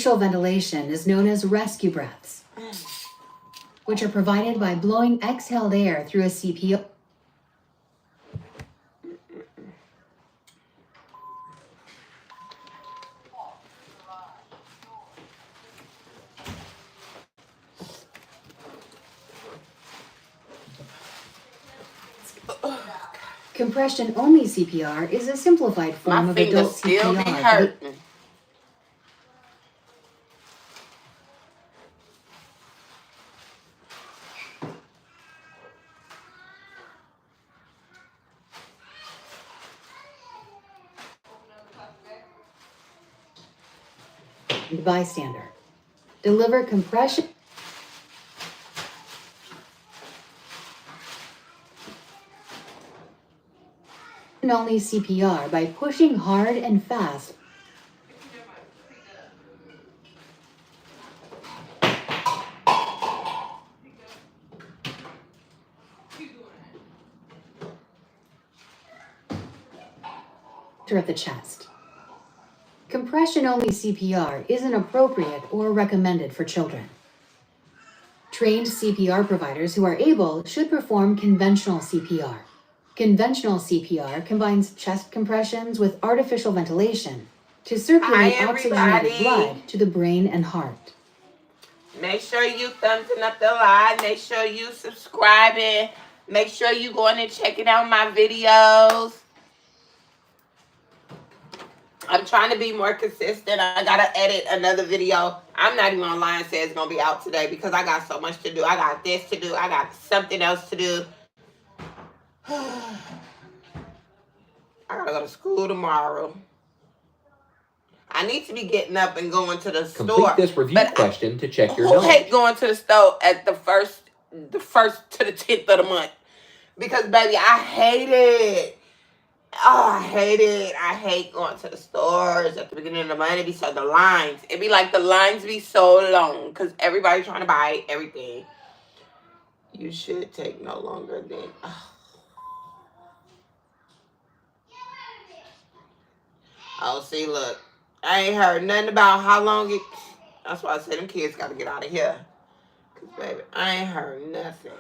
artificial ventilation is known as rescue breaths, which are provided by blowing exhaled air through a CPR. Compression-only CPR is a simplified form My of fingers adult still CPR. be hurting. Bystander. Deliver compression only CPR by pushing hard and fast at the chest. Compression-only CPR isn't appropriate or recommended for children. Trained CPR providers who are able should perform conventional CPR. Conventional CPR combines chest compressions with artificial ventilation to circulate Hi, oxygenated everybody. blood to the brain and heart. Make sure you thumbsing up the live. Make sure you subscribing. Make sure you going and checking out my videos. I'm trying to be more consistent. I gotta edit another video. I'm not even online and say it's gonna be out today because I got so much to do. I got this to do. I got something else to do. I gotta go to school tomorrow. I need to be getting up and going to the store. Complete this review question to check your Who knowledge. hate going to the store at the first to the 10th of the month? Because baby, I hate it. Oh, I hate it. I hate going to the stores at the beginning of the month. It be so the lines. It be like the lines be so long because everybody trying to buy everything. You should take no longer than. Oh, see, look. I ain't heard nothing about how long it. That's why I said them kids got to get out of here. Because, baby, I ain't heard nothing.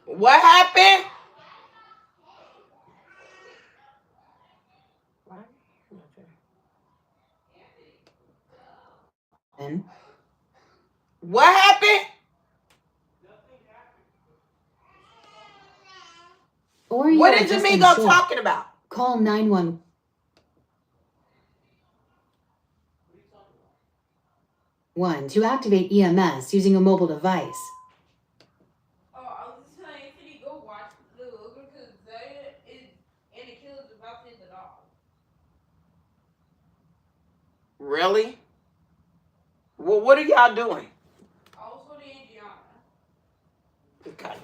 What happened? What happened? Or you What are is just Amigo unsure. talking about? Call 911 to activate EMS using a mobile device. Oh, I was just telling Anthony, go watch the Logan because Zaya is and the killer's about to hit the dog. Really? Well, what are y'all doing? Also, the Indiana. Okay.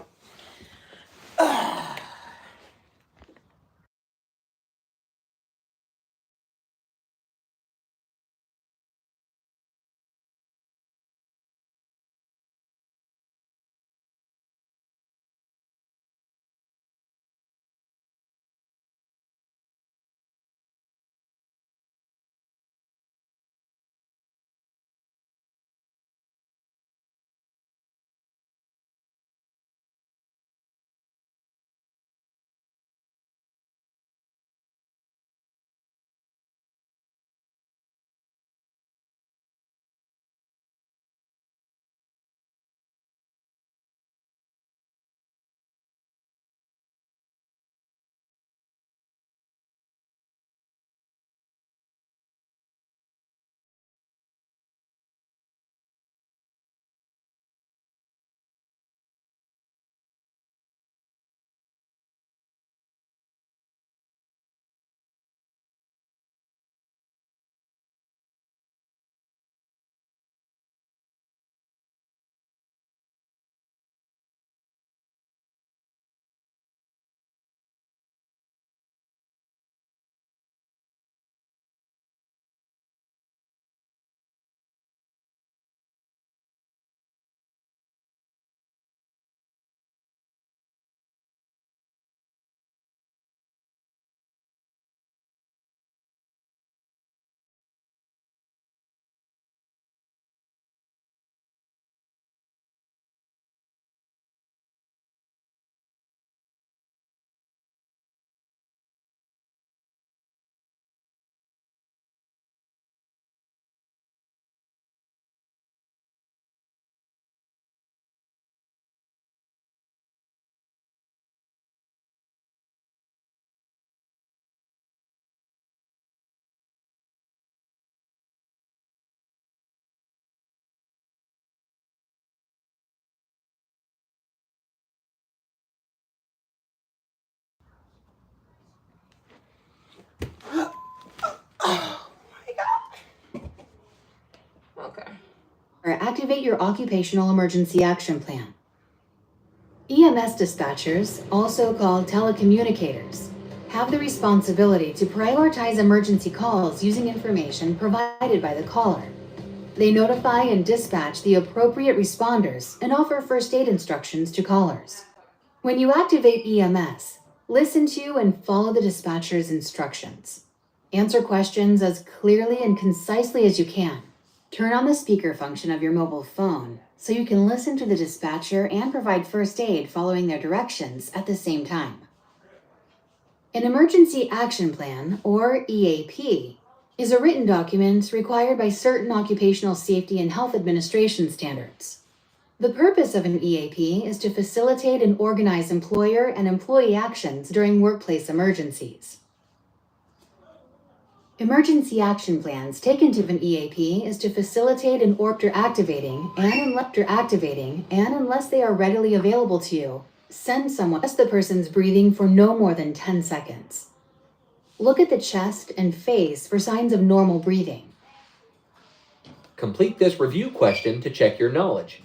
Okay. Or activate your occupational emergency action plan. EMS dispatchers, also called telecommunicators, have the responsibility to prioritize emergency calls using information provided by the caller. They notify and dispatch the appropriate responders and offer first aid instructions to callers. When you activate EMS, listen to and follow the dispatcher's instructions. Answer questions as clearly and concisely as you can. Turn on the speaker function of your mobile phone so you can listen to the dispatcher and provide first aid following their directions at the same time. An Emergency Action Plan, or EAP, is a written document required by certain Occupational Safety and Health Administration standards. The purpose of an EAP is to facilitate and organize employer and employee actions during workplace emergencies. Emergency action plans taken to an EAP is to facilitate and after activating, and unless they are readily available to you, send someone to test the person's breathing for no more than 10 seconds. Look at the chest and face for signs of normal breathing. Complete this review question to check your knowledge.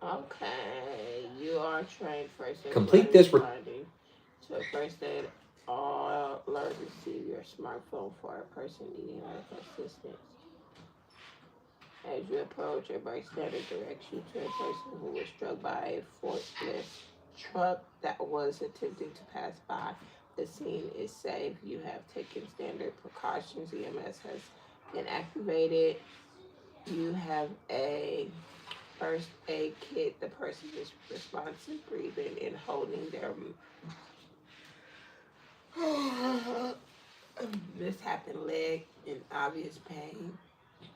Okay, you are trained first aid. Complete this responding to a first aid. All alert receive your smartphone for a person needing medical assistance. As you approach, a bystander directs you to a person who was struck by a forklift truck that was attempting to pass by. The scene is safe. You have taken standard precautions. EMS has been activated. You have a first aid kit. The person is responsive, breathing, and holding their mishapen leg in obvious pain.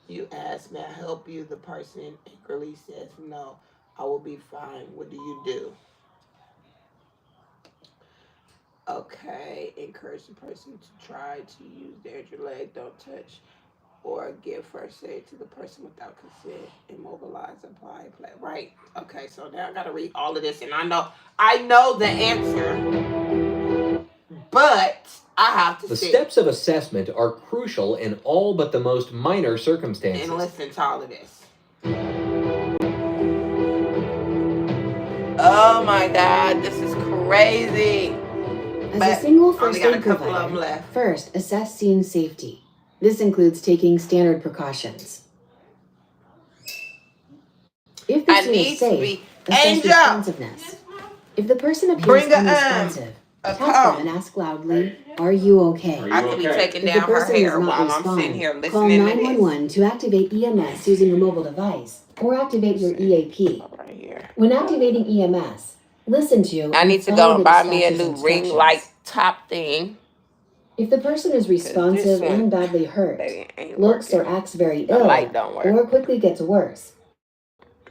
You ask, may I help you? The person angrily says, no, I will be fine. What do you do? Okay, encourage the person to try to use their injured leg. Don't touch or give first aid to the person without consent. Immobilize, apply, play. Right. Okay, so now I gotta read all of this, and I know the answer, but I have to The sit steps of assessment are crucial in all but the most minor circumstances. and listen to all of this. Oh my God, this is crazy. As But a single only first got a aid couple of them provider, left. first assess scene safety. This includes taking standard precautions. If the I scene need is to safe, be assess Angel. responsiveness. If the person appears Bring unresponsive, a tap them comb. and ask loudly, "Are you okay?" I could be taking If the down her person does hair not while I'm sitting respond, here call listening to this. 911 to activate EMS using a mobile device or activate your EAP. Right here. When activating EMS, listen to I and need to follow go and the buy me a dispatcher's new ring instructions. light top thing. If the person is responsive one, and badly hurt, baby, ain't looks or working. acts very The ill, light don't work. or quickly gets worse,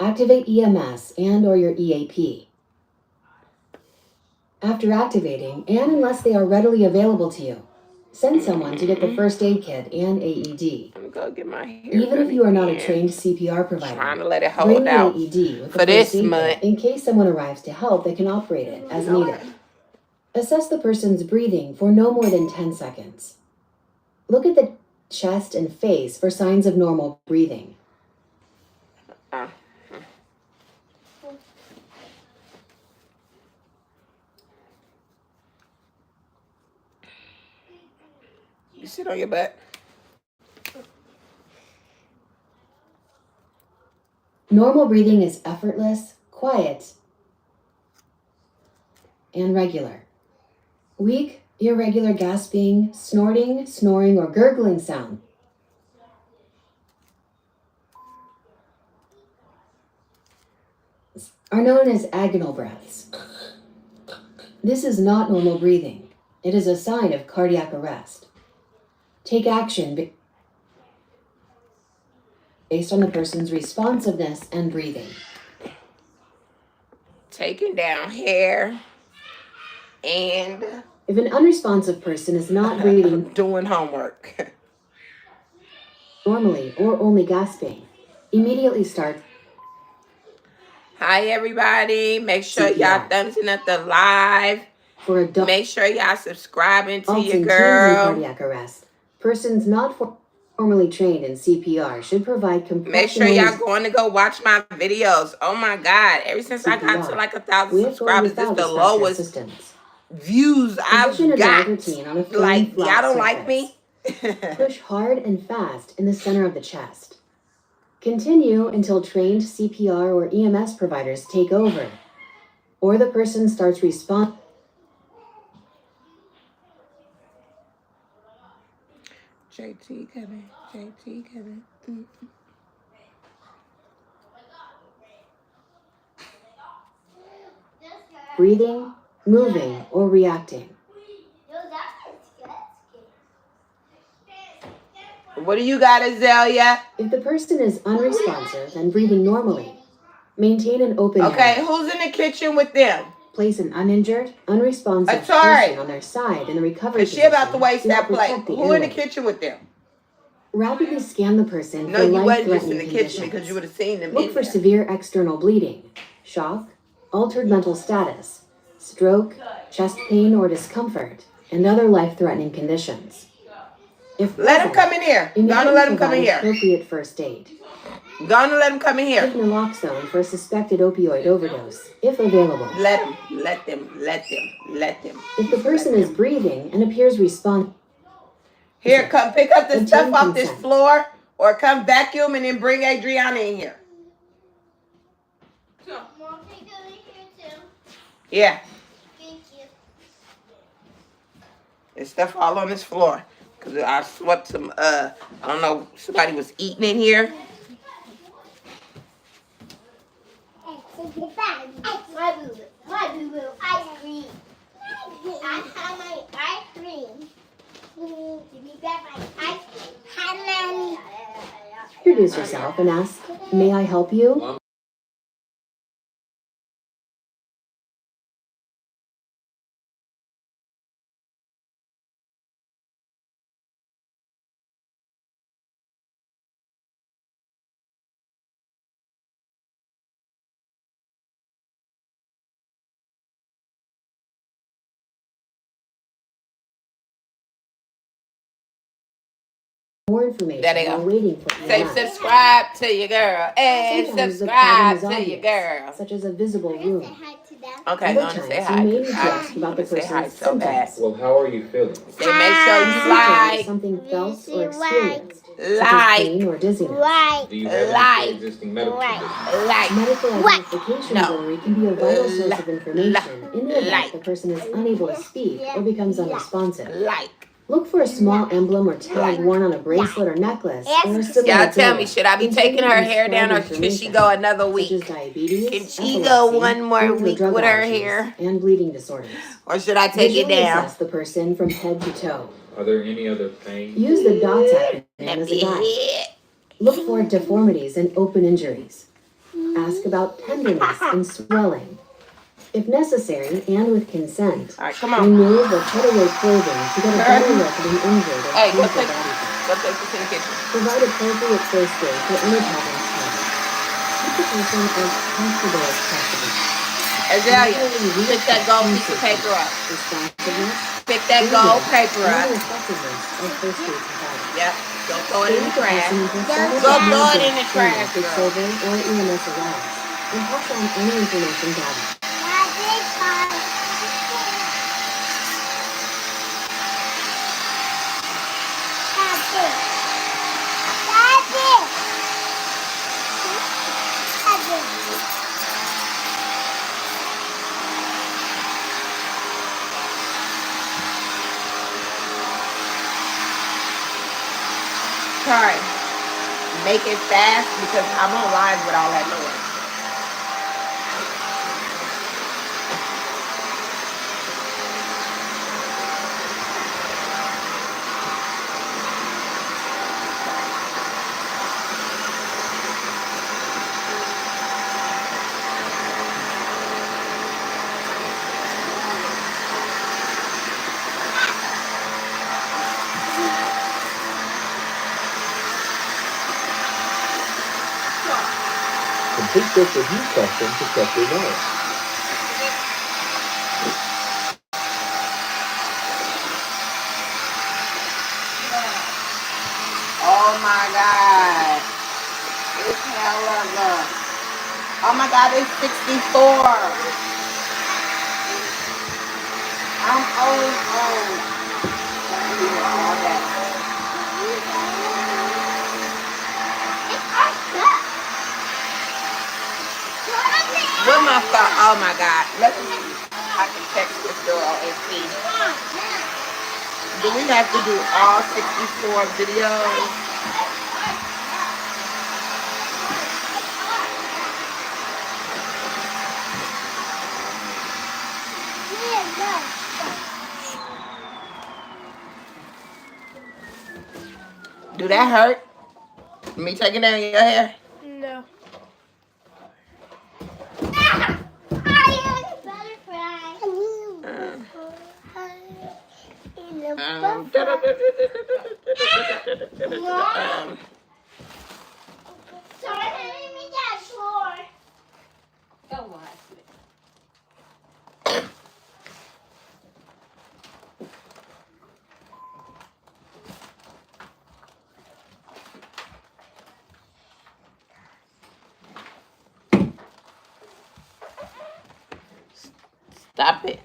activate EMS and or your EAP. After activating, and unless they are readily available to you, send someone to get the first aid kit and AED. I'm gonna go get my hair Even if done you are not a again. trained CPR Trying provider, to let it bring hold the out AED with the for this first aid month. kit in case someone arrives to help that can operate it as needed. Assess the person's breathing for no more than 10 seconds. Look at the chest and face for signs of normal breathing. You sit on your butt. Normal breathing is effortless, quiet, and regular. Weak, irregular gasping, snorting, snoring, or gurgling sound are known as agonal breaths. This is not normal breathing. It is a sign of cardiac arrest. Take action. based on the person's responsiveness and breathing. Taking down hair and If an unresponsive person is not breathing doing homework. normally or only gasping, immediately start. Hi everybody. Make sure CPR. y'all thumbsing up the live. For adults Make sure y'all subscribing to your in girl. cardiac arrest, persons not formally trained in CPR should provide Make sure y'all going to go watch my videos. Oh my God. Ever since I got to like 1,000 with or subscribers, this without the dispatcher lowest assistance. views I've Position a got. dog routine on a firm, Like, flat y'all don't like surface. me? Push hard and fast in the center of the chest. Continue until trained CPR or EMS providers take over, or the person starts responding. JT coming. JT coming. Breathing, moving, or reacting. What do you got, Azalea? If the person is unresponsive and breathing normally, maintain an open Okay, area. who's in the kitchen with them? Place an uninjured, unresponsive Atari. person on their side in the recovery Is she about to position waste that help plate? protect the Who in the airway. kitchen with them? Rapidly scan the person No, for you wasn't just in life-threatening the kitchen because conditions. you would have seen them Look in for there. severe external bleeding, shock, altered mental status, stroke, chest pain or discomfort, and other life-threatening conditions. If Let him present, come in here. Go on and let him come in provide here. appropriate first aid. Go on and let him come in here. Give naloxone for a suspected opioid overdose, if available. Let him. Let them. Let them. Let them. If the person is breathing and appears responsive, Here, come pick up the stuff Obtain off this consent. floor or come vacuum and then bring Adriana in here. Mom, can you go in here too? Yeah. Thank you. There's stuff all on this floor. Because I swept some, I don't know, somebody was eating in here. My boo-boo, ice cream. I have my ice cream. Give me back my ice cream. Hi, Mommy. introduce yourself and ask, "May I help you?" More information There they go. while waiting for Say EMS. subscribe to your girl. Hey, Sometimes the problem subscribe is to your obvious, girl. such as a visible wound. Okay, Other gonna say times, hi. you may need to I ask about the wanna say hi person's so bad. symptoms. Well, how are you feeling? Say make sure you Symptoms are like, something felt or experienced, such as like, pain or dizziness. Right. Do you have Like. any pre-existing medical Right. conditions? like, Medical What? identification No. jewelry can be a vital source of information in the event the person is unable to speak or becomes unresponsive. like. Look for a small emblem or tag worn on a bracelet or necklace or a similar Y'all tell me, jewel should I be taking containing her hair down or inscribed should she go another such as week? diabetes, Can she epilepsy, go one more food or week drug with her allergies, hair? and bleeding disorders. Or should I take it Visually down? assess the person from head to toe. Are there any other pain? Use the DOTS acronym as a guide. Yeah. Look for deformities and open injuries. Ask about tenderness and swelling. If necessary and with consent, All right, come on. remove or cut away clothing to get a better look at an injured or Hey, go painful take, body part. go take this in the kitchen. Provide appropriate first aid for any problems found. Keep the person as comfortable as possible. Azalea, pick that gold piece of paper up. Responsiveness, Pick that gold paper and up. the effectiveness of first aid provided. Yep. Go throw it in the trash. Go throw it in the trash, If girl. children or EMS arrives, and pass on any information gathered. Sorry. Make it fast because I'm on live with all that noise. Complete this review question to check your knowledge. Oh my God. It's hella good. Oh my God, it's 64. I'm only on all that. With my phone. Oh my God. Let me see. I can text this girl and see. Do we have to do all 64 videos? Do that hurt? Me taking down your hair? No. Stop it.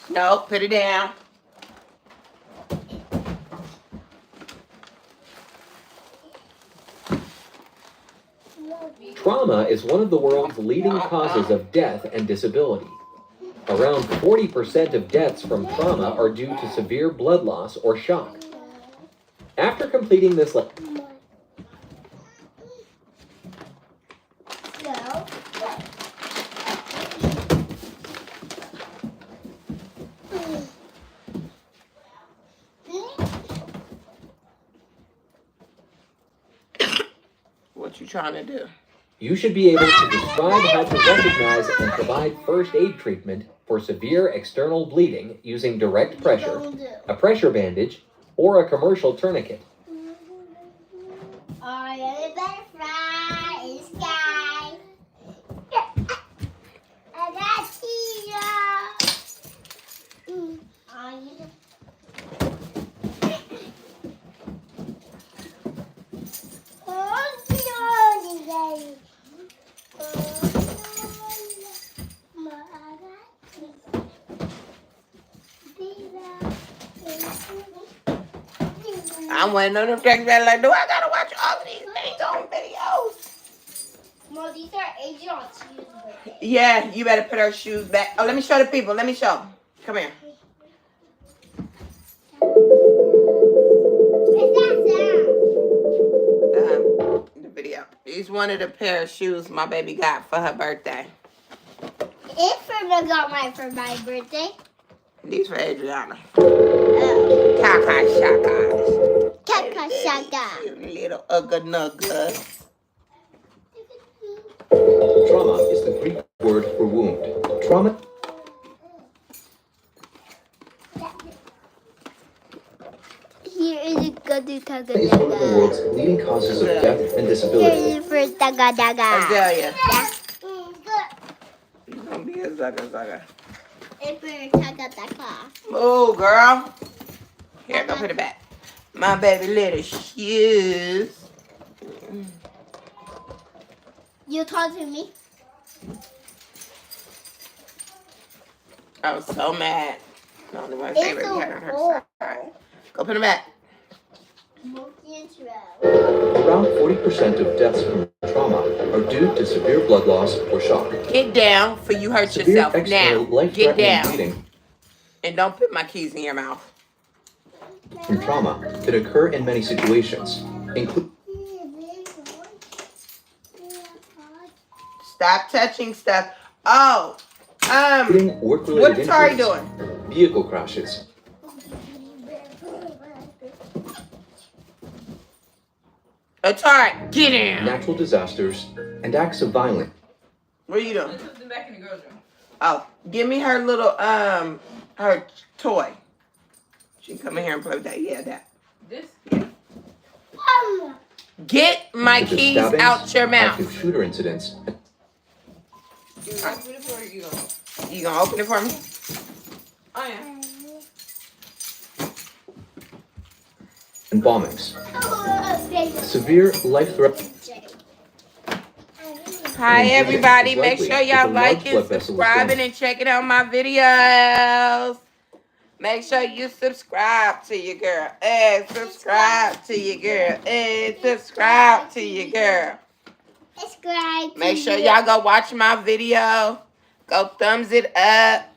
No, put it down. Trauma is one of the world's leading causes of death and disability. Around 40% of deaths from trauma are due to severe blood loss or shock. After completing this What you trying to do? you should be able to describe how to recognize and provide first aid treatment for severe external bleeding using direct pressure, a pressure bandage, or a commercial tourniquet. I'm waiting on them text back like, do I gotta watch all of these things on videos? Well, these are agent on Tuesday. Yeah, you better put her shoes back. Oh, let me show the people. Let me show. Come here. The video. These one of the pair of shoes my baby got for her birthday. If got mine for my birthday. These for Adriana. Oh. Kaka shaka. Kaka shaka. You little ugga nugga. Trauma is the Greek word for wound. Trauma. Here is a good taga Is one of the world's leading causes of death and disability. Here is for taga daga. Azalea. Yeah. You're gonna be a zugga. And for taga daga. Oh, girl. Here, go put it back. My baby little shoes. You talk to me? I was so mad. The only one favorite so we had on her cold. side. Go put it back. Around 40% of deaths from trauma are due to severe blood loss or shock. Get down for you hurt Severe yourself external now. Get life-threatening down. bleeding And don't put my keys in your mouth. from trauma can occur in many situations, including Stop touching stuff. Oh, work-related what is Tari injuries, doing? vehicle crashes, Atari, get in. natural disasters, and acts of violence. What are you doing? Let's put them back in the girls' room. Oh, give me her little her toy. She can come in here and play with that. Yeah, that. This. Get my such as keys stabbings, out your mouth. active shooter incidents, You open it or you gonna? You gonna open it for me? Oh yeah. and bombings. Severe life-threatening. Hi everybody, make Likely sure if a y'all large liking, blood vessel is subscribing, damaged. and checking out my videos. Make sure you subscribe to your girl. Hey, subscribe to your girl. Hey, subscribe to your girl. Make sure y'all go watch my video. Go thumbs it up.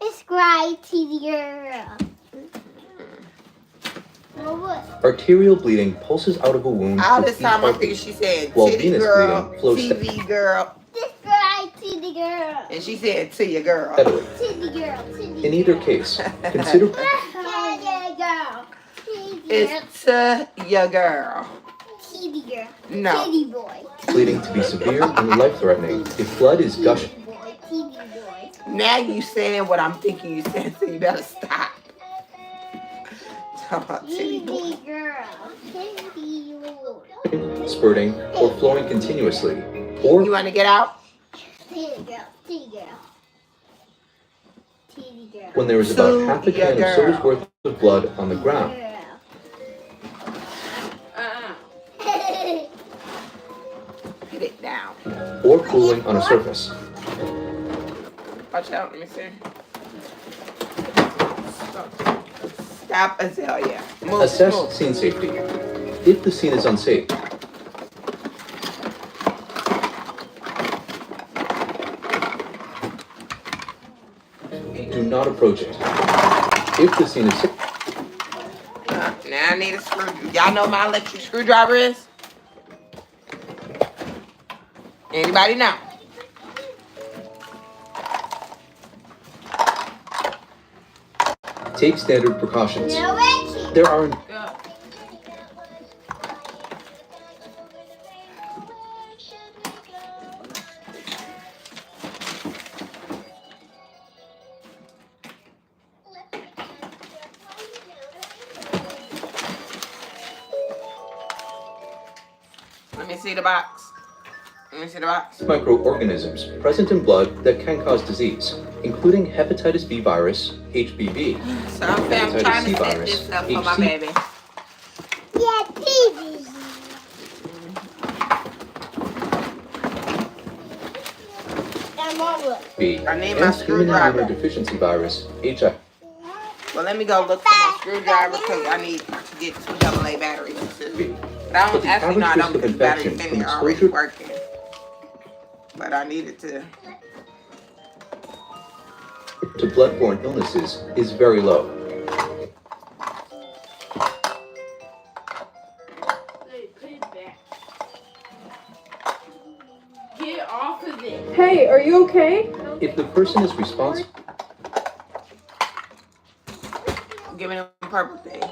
Subscribe to the girl. Arterial bleeding pulses out of a wound. All with this each time I heartbeat, figured she said while titty venous girl, bleeding flows TV girl, Subscribe to the girl. and she said to your girl. steadily. To the girl. To the In either girl. case, consider To the girl. To the girl. It's to your girl. To the girl. No. To the boy. bleeding to be severe and life-threatening if blood is gushing. Boy. To the boy. Now you saying what I'm thinking you said, so you better stop. Talk about titty To boy. the girl. To the boy. spurting, or flowing continuously, or You want to get out? To the girl. To the girl. To the girl. when there is about half a can of soda's worth of blood on the ground. Get it down. Or pooling on a surface. Watch out, let me see. Stop Azalea. Move, Assess move. scene safety. If the scene is unsafe, do not approach it. If the scene is safe, Now I need a screw. Y'all know my electric screwdriver is? Anybody know? take standard precautions. No, Reggie. There are Yeah. Let me see the box. Let me see the box. microorganisms present in blood that can cause disease, including hepatitis B virus, HBV, So I'm Hepatitis trying C to set virus, this up for my HC. baby. Yeah, TV. And Mama. B, I need and my human screwdriver. immunodeficiency virus, HIV. Well, let me go look for my screwdriver because I need to get 2 AA batteries too. But I But don't the actually no, I average don't risk of because the batteries infection in from there already exposure working. But I needed to. to bloodborne illnesses is very low. Put it back. Get off of it. Hey, are you okay? If the person is responsible, Give me them purple things.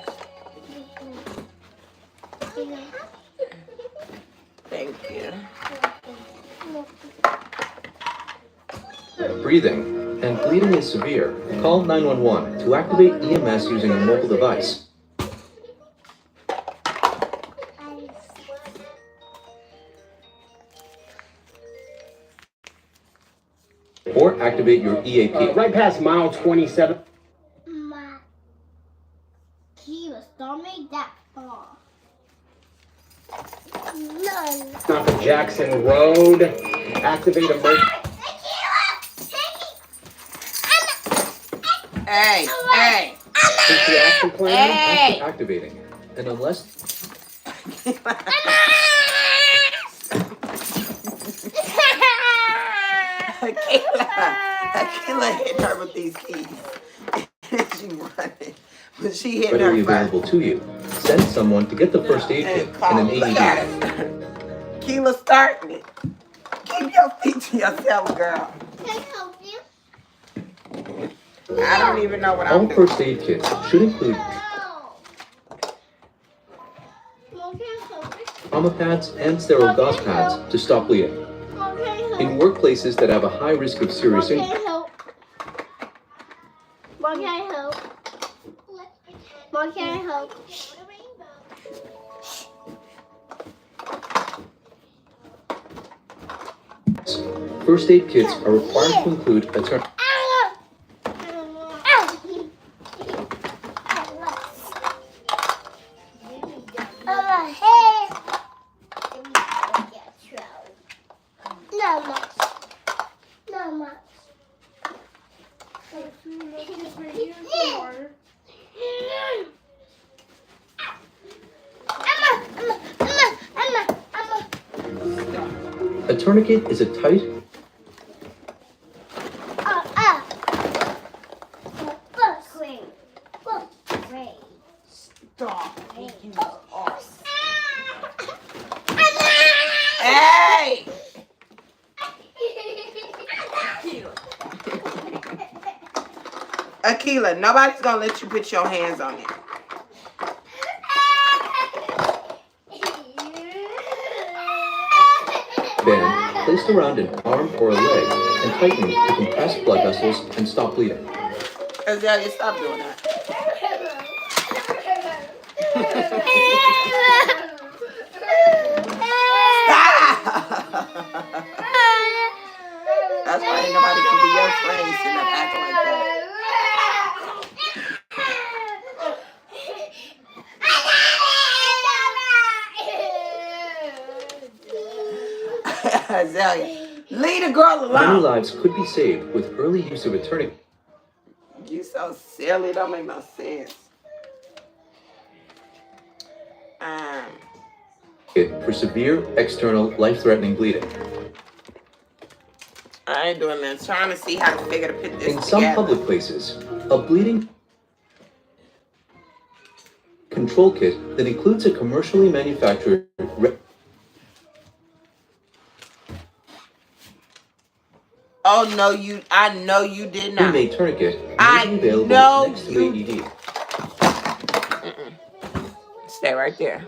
Thank you. breathing, and bleeding is severe, call 911 to activate EMS using a mobile device. Or activate your EAP. Right past mile 27. Ma. He was don't make that fall. None. Off of Jackson Road. Activate emergency. Hey, hey. action plan. Hey. After activating, and unless Akila hit her with these keys. She running. But she hit readily her butt. available to you, send someone to get the first aid kit and an Look AED. at it. Keela starting it. Keep your feet to yourself, girl. Can I help you? I don't even know what All I'm doing. first aid kits should include Mom, can I help you? trauma pads and sterile gauze pads to stop bleeding. Mom, can I In workplaces that have a high risk of serious Mom, injury, can I help? Mom, can I help? Mom, can I help? first aid kits are required to include a tourniquet. A tourniquet is a tight, Stop making this off. Hey! Akila, nobody's gonna let you put your hands on it. band placed around an arm or a leg and tightened to compress blood vessels and stop bleeding. Azalea, stop doing that. That's why ain't nobody gonna be your friend sitting up acting like that. Azalea, leave the girl Many alone. lives could be saved with early use of a tourniquet. You so silly, don't make no sense. For severe external life-threatening bleeding. I ain't doing that. Trying to see how to figure to put this In some together. public places, a bleeding control kit that includes a commercially manufactured Oh no, I know you did not. ready-made tourniquet I may be available know next to you. the AED. Stay right there.